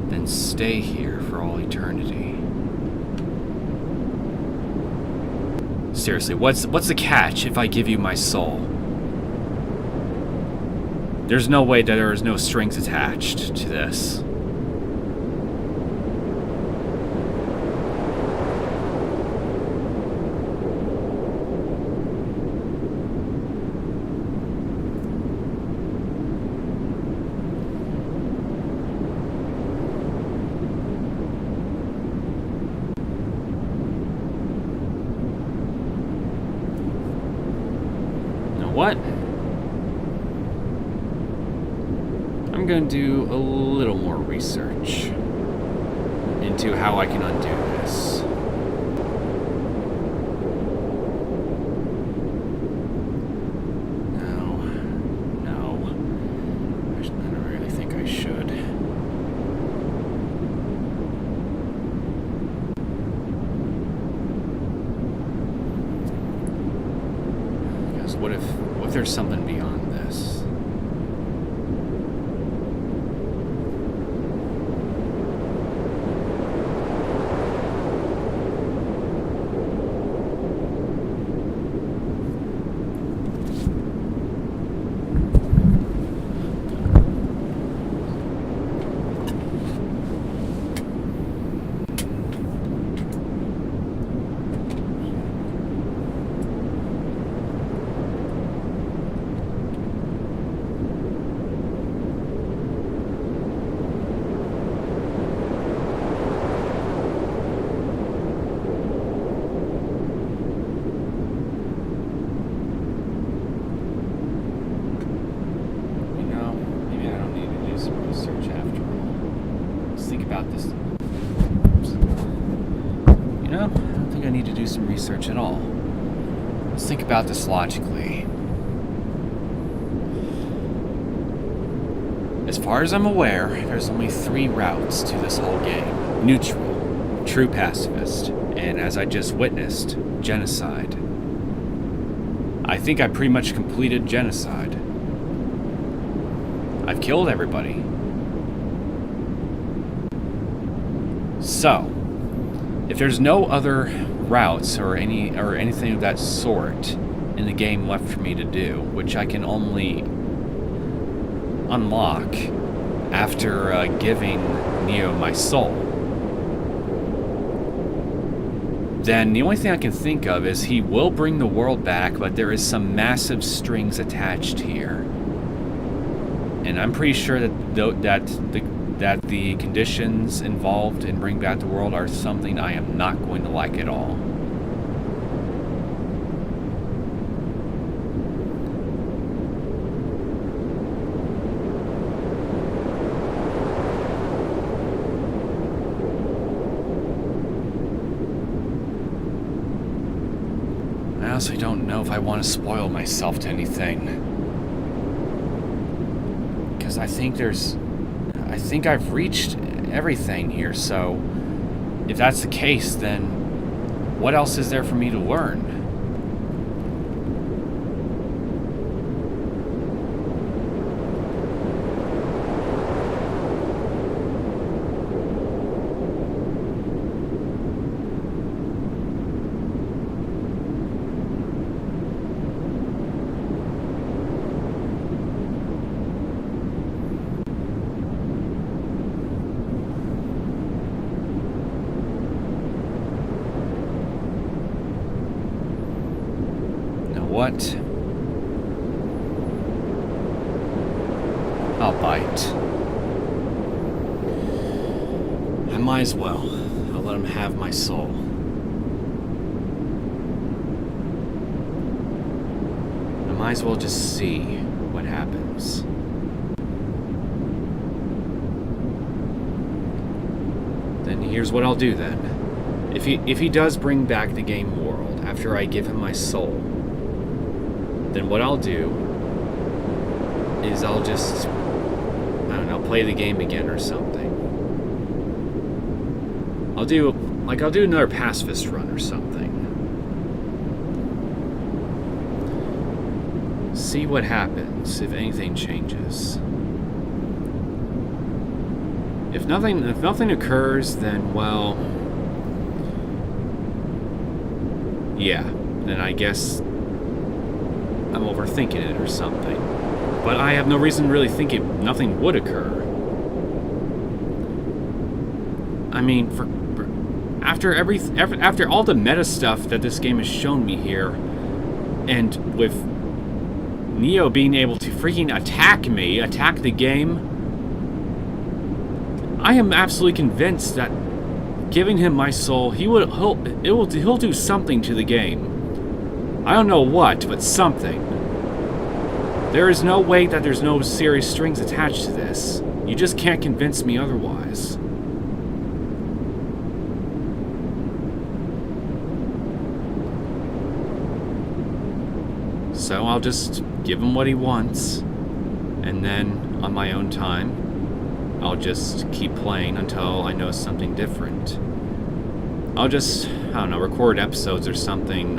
Then stay here for all eternity. Seriously, what's the catch if I give you my soul? There's no way that there is no strings attached to this. What? I'm I'm going to do a little more research into how I can undo this. No. I don't really think I should. Because what if there's something beyond this? Research at all. Let's think about this logically. As far as I'm aware, there's only 3 routes to this whole game. Neutral, true pacifist, and as I just witnessed, genocide. I think I pretty much completed genocide. I've killed everybody. So, if there's no other routes or anything of that sort in the game left for me to do, which I can only unlock after giving Neo my soul, then the only thing I can think of is he will bring the world back, but there is some massive strings attached here, and I'm pretty sure that the conditions involved in bringing back the world are something I am not going to like at all. I honestly don't know if I want to spoil myself to anything, because I think I've reached everything here, so if that's the case, then what else is there for me to learn? What? I'll bite. I might as well. I'll let him have my soul. I might as well just see what happens. Then here's what I'll do then. If he does bring back the game world after I give him my soul, then what I'll do is I'll just, I don't know, play the game again or something. I'll do another pacifist run or something. See what happens, if anything changes. If nothing occurs, then, well, yeah, then I guess I'm overthinking it or something. But I have no reason to really think nothing would occur. I mean, after all the meta stuff that this game has shown me here, and with Neo being able to freaking attack the game, I am absolutely convinced that giving him my soul, he'll do something to the game. I don't know what, but something. There is no way that there's no serious strings attached to this. You just can't convince me otherwise. So I'll just give him what he wants, and then on my own time, I'll just keep playing until I know something different. I'll just, I don't know, record episodes or something,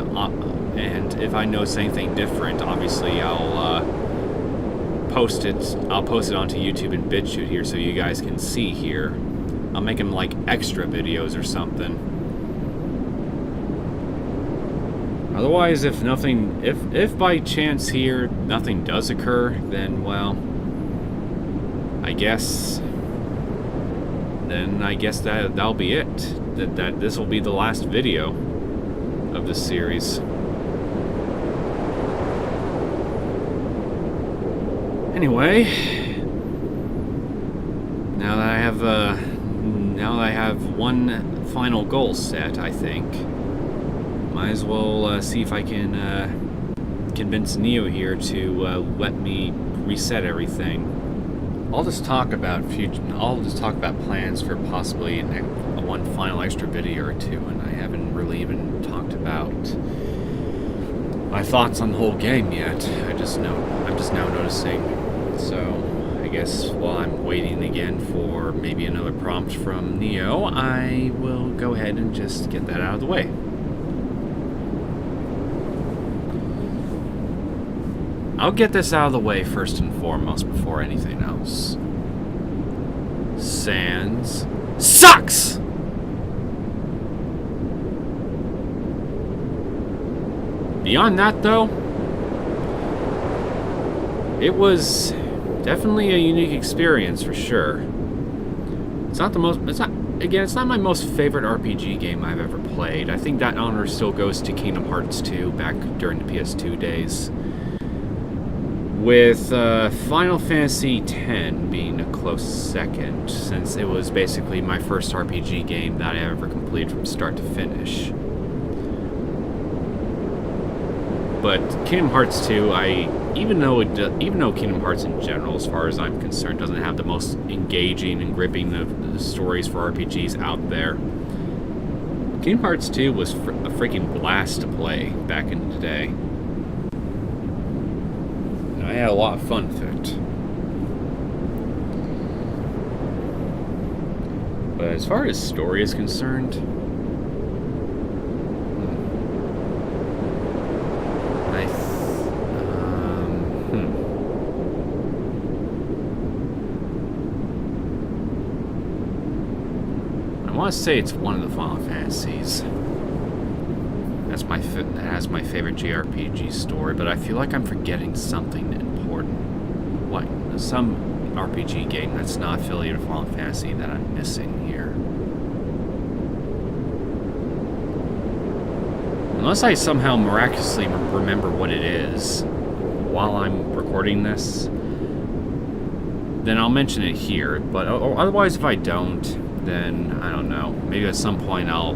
and if I notice anything different, obviously I'll post it onto YouTube and BitChute here so you guys can see here. I'll make them like extra videos or something. Otherwise, if by chance here nothing does occur, then, well, I guess that'll be it. That this will be the last video of the series. Anyway, now that I have one final goal set, I think. Might as well see if I can convince Neo here to let me reset everything. I'll just talk about plans for possibly one final extra video or two, and I haven't really even talked about my thoughts on the whole game yet. I'm just now noticing. So I guess while I'm waiting again for maybe another prompt from Neo, I will go ahead and just get that out of the way. I'll get this out of the way first and foremost before anything else. Sans sucks! Beyond that, though, it was definitely a unique experience for sure. It's not my most favorite RPG game I've ever played. I think that honor still goes to Kingdom Hearts 2 back during the PS2 days, with Final Fantasy X being a close second, since it was basically my first RPG game that I ever completed from start to finish. But Kingdom Hearts 2, even though Kingdom Hearts in general, as far as I'm concerned, doesn't have the most engaging and gripping of the stories for RPGs out there, Kingdom Hearts 2 was a freaking blast to play back in the day. I had a lot of fun with it. But as far as story is concerned, I want to say it's one of the Final Fantasies. That has my favorite JRPG story, but I feel like I'm forgetting something important. Like some RPG game that's not affiliated with Final Fantasy that I'm missing here. Unless I somehow miraculously remember what it is while I'm recording this, then I'll mention it here. But otherwise, if I don't, then I don't know. Maybe at some point I'll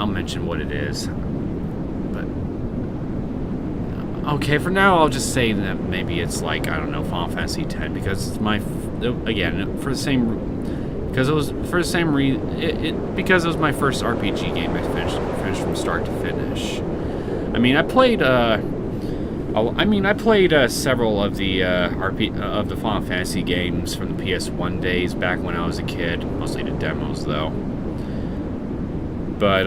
mention what it is. But okay, for now I'll just say that maybe it's like, I don't know, Final Fantasy X, because it's because it was my first RPG game I finished from start to finish. I mean, I played several of the Final Fantasy games from the PS1 days back when I was a kid, mostly the demos though. But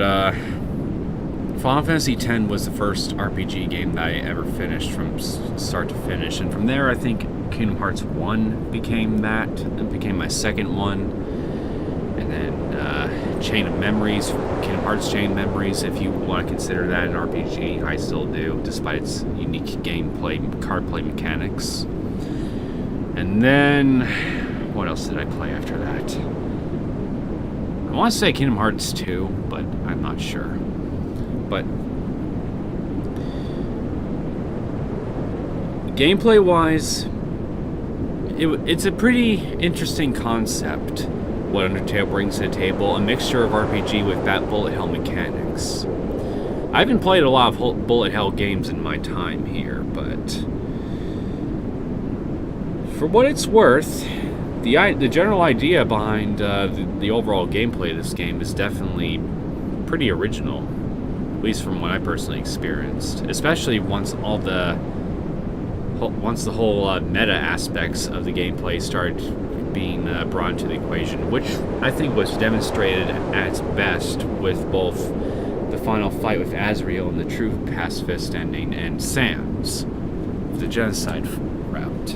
Final Fantasy X was the first RPG game that I ever finished from start to finish, and from there I think Kingdom Hearts 1 became my second one, and then Chain of Memories, Kingdom Hearts Chain of Memories, if you want to consider that an RPG. I still do, despite its unique gameplay, card play mechanics. And then, what else did I play after that? I want to say Kingdom Hearts 2, but I'm not sure. But gameplay-wise, it's a pretty interesting concept what Undertale brings to the table, a mixture of RPG with bullet hell mechanics. I haven't played a lot of bullet hell games in my time here, but for what it's worth, the general idea behind the overall gameplay of this game is definitely pretty original, at least from what I personally experienced. Especially once the whole meta aspects of the gameplay started being brought into the equation, which I think was demonstrated at its best with both the final fight with Asriel and the true pacifist ending, and Sans, the genocide route.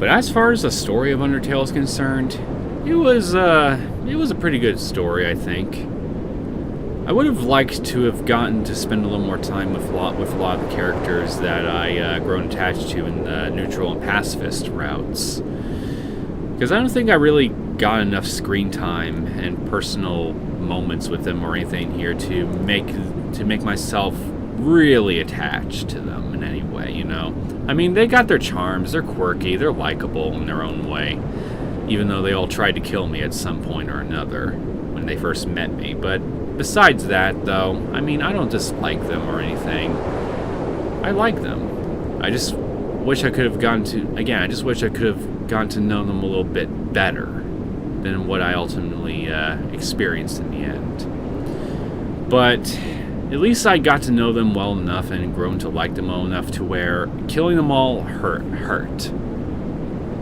But as far as the story of Undertale is concerned, it was a pretty good story, I think. I would have liked to have gotten to spend a little more time with a lot of the characters that I grown attached to in the neutral and pacifist routes, because I don't think I really got enough screen time and personal moments with them or anything here to make myself really attached to them in any way, you know? I mean, they got their charms, they're quirky, they're likable in their own way, even though they all tried to kill me at some point or another when they first met me. But besides that, though, I mean, I don't dislike them or anything. I like them. I just wish I could have gotten to know them a little bit better than what I ultimately experienced in the end. But at least I got to know them well enough and grown to like them well enough to where killing them all hurt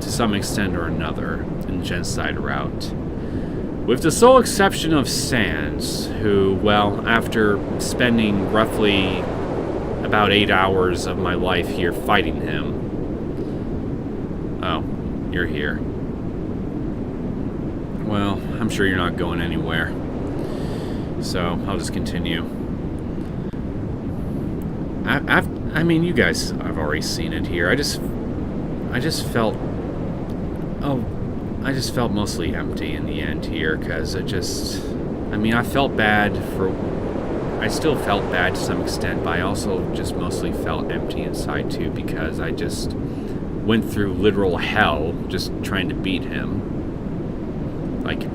to some extent or another in the genocide route. With the sole exception of Sans, who, well, after spending roughly about 8 hours of my life here fighting him... Oh, you're here. Well, I'm sure you're not going anywhere. So, I'll just continue. I mean, you guys have already seen it here. I just felt mostly empty in the end here, because I still felt bad to some extent, but I also just mostly felt empty inside too, because I just went through literal hell just trying to beat him. Like,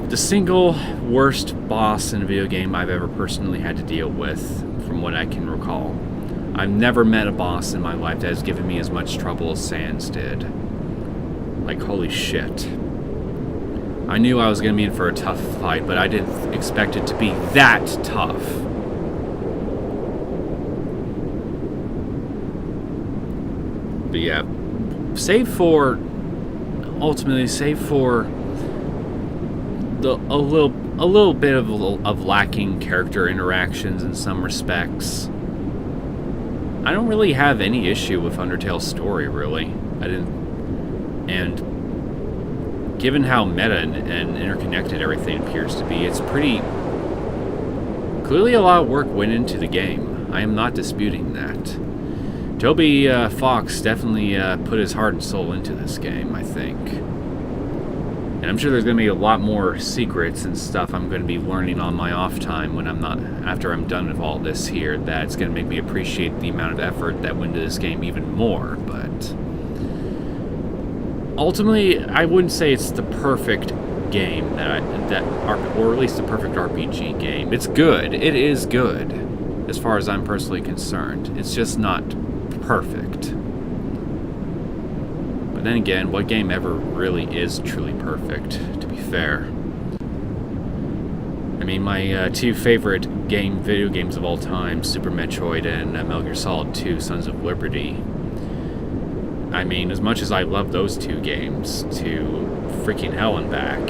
the single worst boss in a video game I've ever personally had to deal with, from what I can recall. I've never met a boss in my life that has given me as much trouble as Sans did. Like, holy shit. I knew I was going to be in for a tough fight, but I didn't expect it to be that tough. But yeah, save for a little bit of lacking character interactions in some respects, I don't really have any issue with Undertale's story, really. And given how meta and interconnected everything appears to be, it's pretty... Clearly a lot of work went into the game. I am not disputing that. Toby Fox definitely put his heart and soul into this game, I think. And I'm sure there's going to be a lot more secrets and stuff I'm going to be learning on my off time after I'm done with all this here, that's going to make me appreciate the amount of effort that went into this game even more. But ultimately, I wouldn't say it's the perfect game or at least the perfect RPG game. It's good. It is good, as far as I'm personally concerned. It's just not perfect. But then again, what game ever really is truly perfect, to be fair? I mean, my two favorite video games of all time, Super Metroid and Metal Gear Solid 2, Sons of Liberty. I mean, as much as I love those two games to freaking hell and back,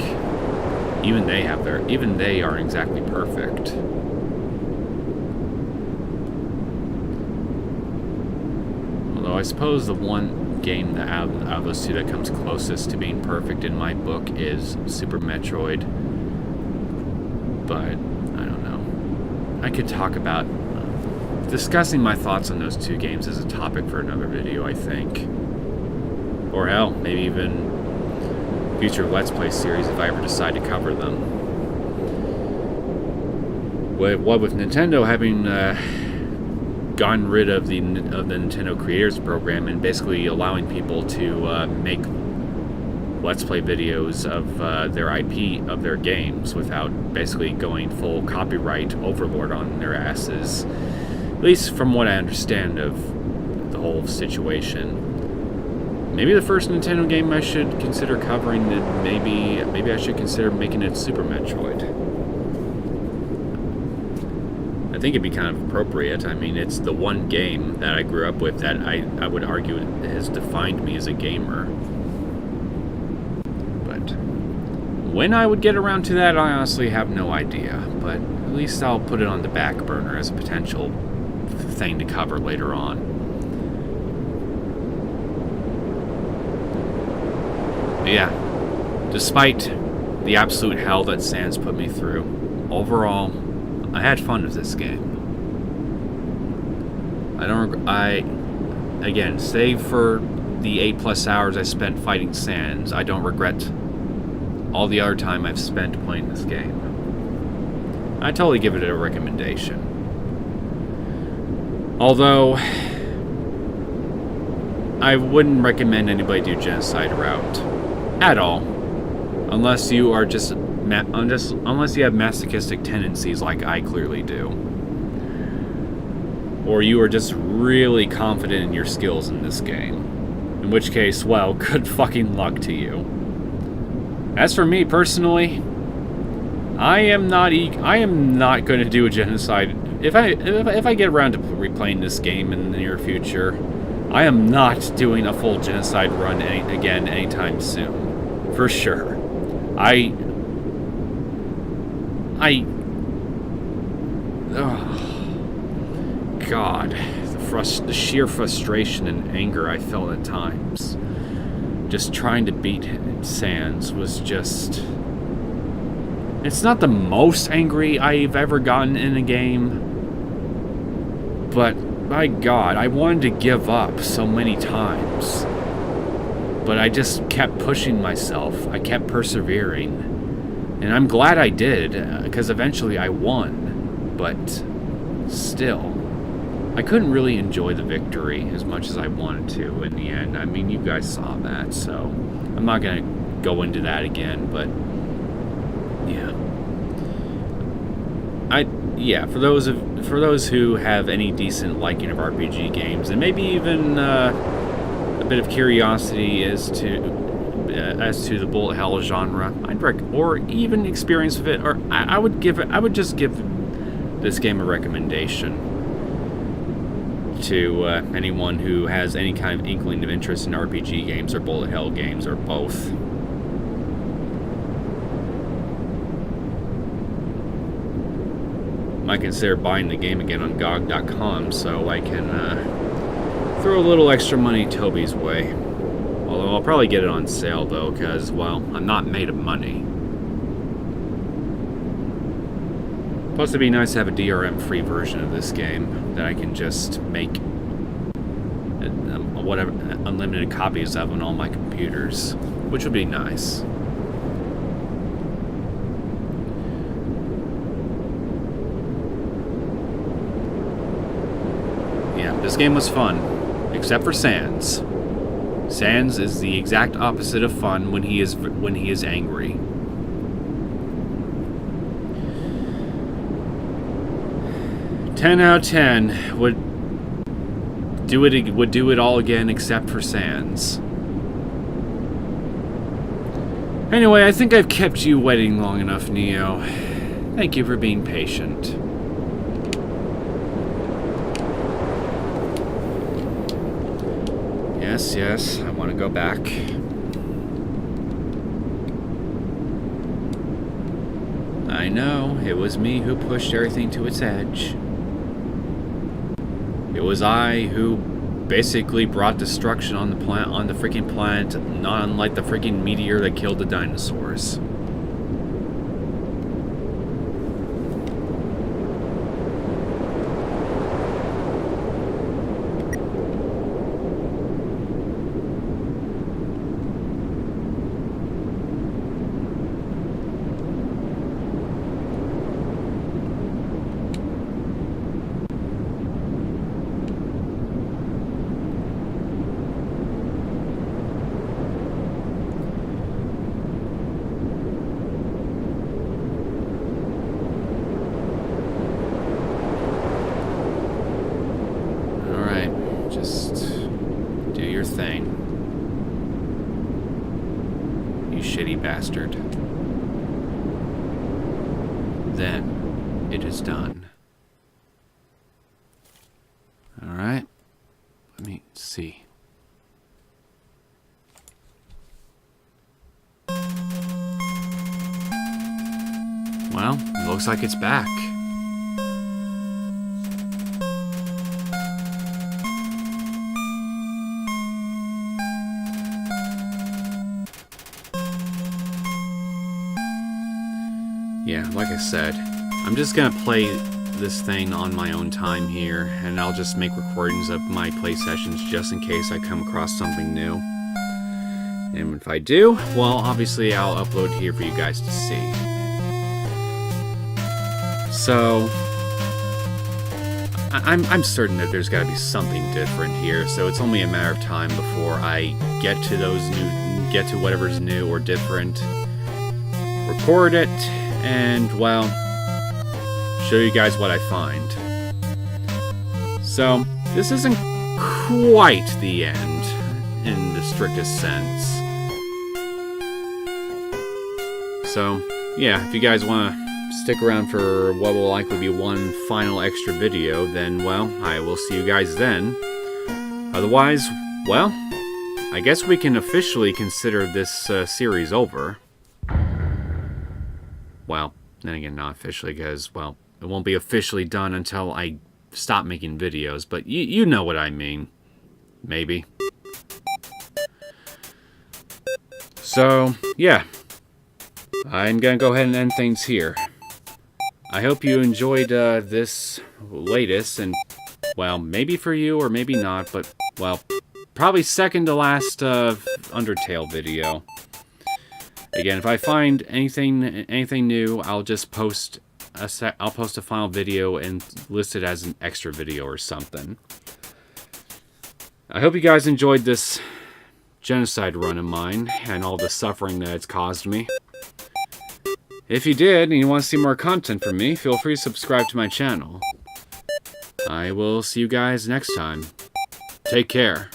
even they aren't exactly perfect. Although I suppose the one game out of those two that comes closest to being perfect in my book is Super Metroid. But I don't know. I could talk about discussing my thoughts on those two games as a topic for another video, I think. Or hell, maybe even future Let's Play series if I ever decide to cover them. What with Nintendo having gotten rid of the Nintendo Creators Program and basically allowing people to make Let's Play videos of their IP, of their games, without basically going full copyright overlord on their asses. At least from what I understand of the whole situation. Maybe the first Nintendo game I should consider covering, maybe I should consider making it Super Metroid. I think it'd be kind of appropriate. I mean, it's the one game that I grew up with that I would argue has defined me as a gamer. But when I would get around to that, I honestly have no idea. But at least I'll put it on the back burner as a potential thing to cover later on. But yeah, despite the absolute hell that Sans put me through, overall, I had fun with this game. Again, save for the 8+ hours I spent fighting Sans, I don't regret all the other time I've spent playing this game. I totally give it a recommendation. Although, I wouldn't recommend anybody do Genocide route at all, unless you are just unless you have masochistic tendencies like I clearly do, or you are just really confident in your skills in this game. In which case, well, good fucking luck to you. As for me personally, I am not going to do a Genocide. If I get around to replaying this game in the near future, I am not doing a full Genocide run again anytime soon, for sure. Oh, God, the sheer frustration and anger I felt at times, just trying to beat Sans was just... It's not the most angry I've ever gotten in a game, but my God, I wanted to give up so many times. But I just kept pushing myself. I kept persevering. And I'm glad I did, because eventually I won. But still, I couldn't really enjoy the victory as much as I wanted to in the end. I mean, you guys saw that, so I'm not going to go into that again, but yeah. For those who have any decent liking of RPG games, and maybe even a bit of curiosity as to the bullet hell genre, or even experience with it, or I would just give this game a recommendation to anyone who has any kind of inkling of interest in RPG games or bullet hell games or both. I consider buying the game again on GOG.com so I can throw a little extra money Toby's way. Although I'll probably get it on sale though, because, well, I'm not made of money. Plus it'd be nice to have a DRM-free version of this game that I can just make whatever unlimited copies of on all my computers, which would be nice. This game was fun, except for Sans. Sans is the exact opposite of fun when he is angry. Ten out of 10 would do it all again except for Sans. Anyway, I think I've kept you waiting long enough, Neo. Thank you for being patient. Yes, I want to go back. I know, it was me who pushed everything to its edge. It was I who basically brought destruction on the freaking planet, not unlike the freaking meteor that killed the dinosaurs. bastard. Then it is done. Alright. Let me see. Well, it looks like it's back. Yeah, like I said, I'm just gonna play this thing on my own time here, and I'll just make recordings of my play sessions just in case I come across something new. And if I do, well, obviously I'll upload here for you guys to see. So, I'm certain that there's got to be something different here, so it's only a matter of time before I get to whatever's new or different, record it, and, well, show you guys what I find. So, this isn't quite the end, in the strictest sense. So, yeah, if you guys want to stick around for what will likely be one final extra video, then, well, I will see you guys then. Otherwise, well, I guess we can officially consider this series over. Well, then again, not officially, because, well, it won't be officially done until I stop making videos, but you know what I mean. Maybe. So, yeah. I'm gonna go ahead and end things here. I hope you enjoyed this latest, and, well, maybe for you or maybe not, but, well, probably second to last Undertale video. Again, if I find anything new, I'll just post a final video and list it as an extra video or something. I hope you guys enjoyed this genocide run of mine and all the suffering that it's caused me. If you did, and you want to see more content from me, feel free to subscribe to my channel. I will see you guys next time. Take care.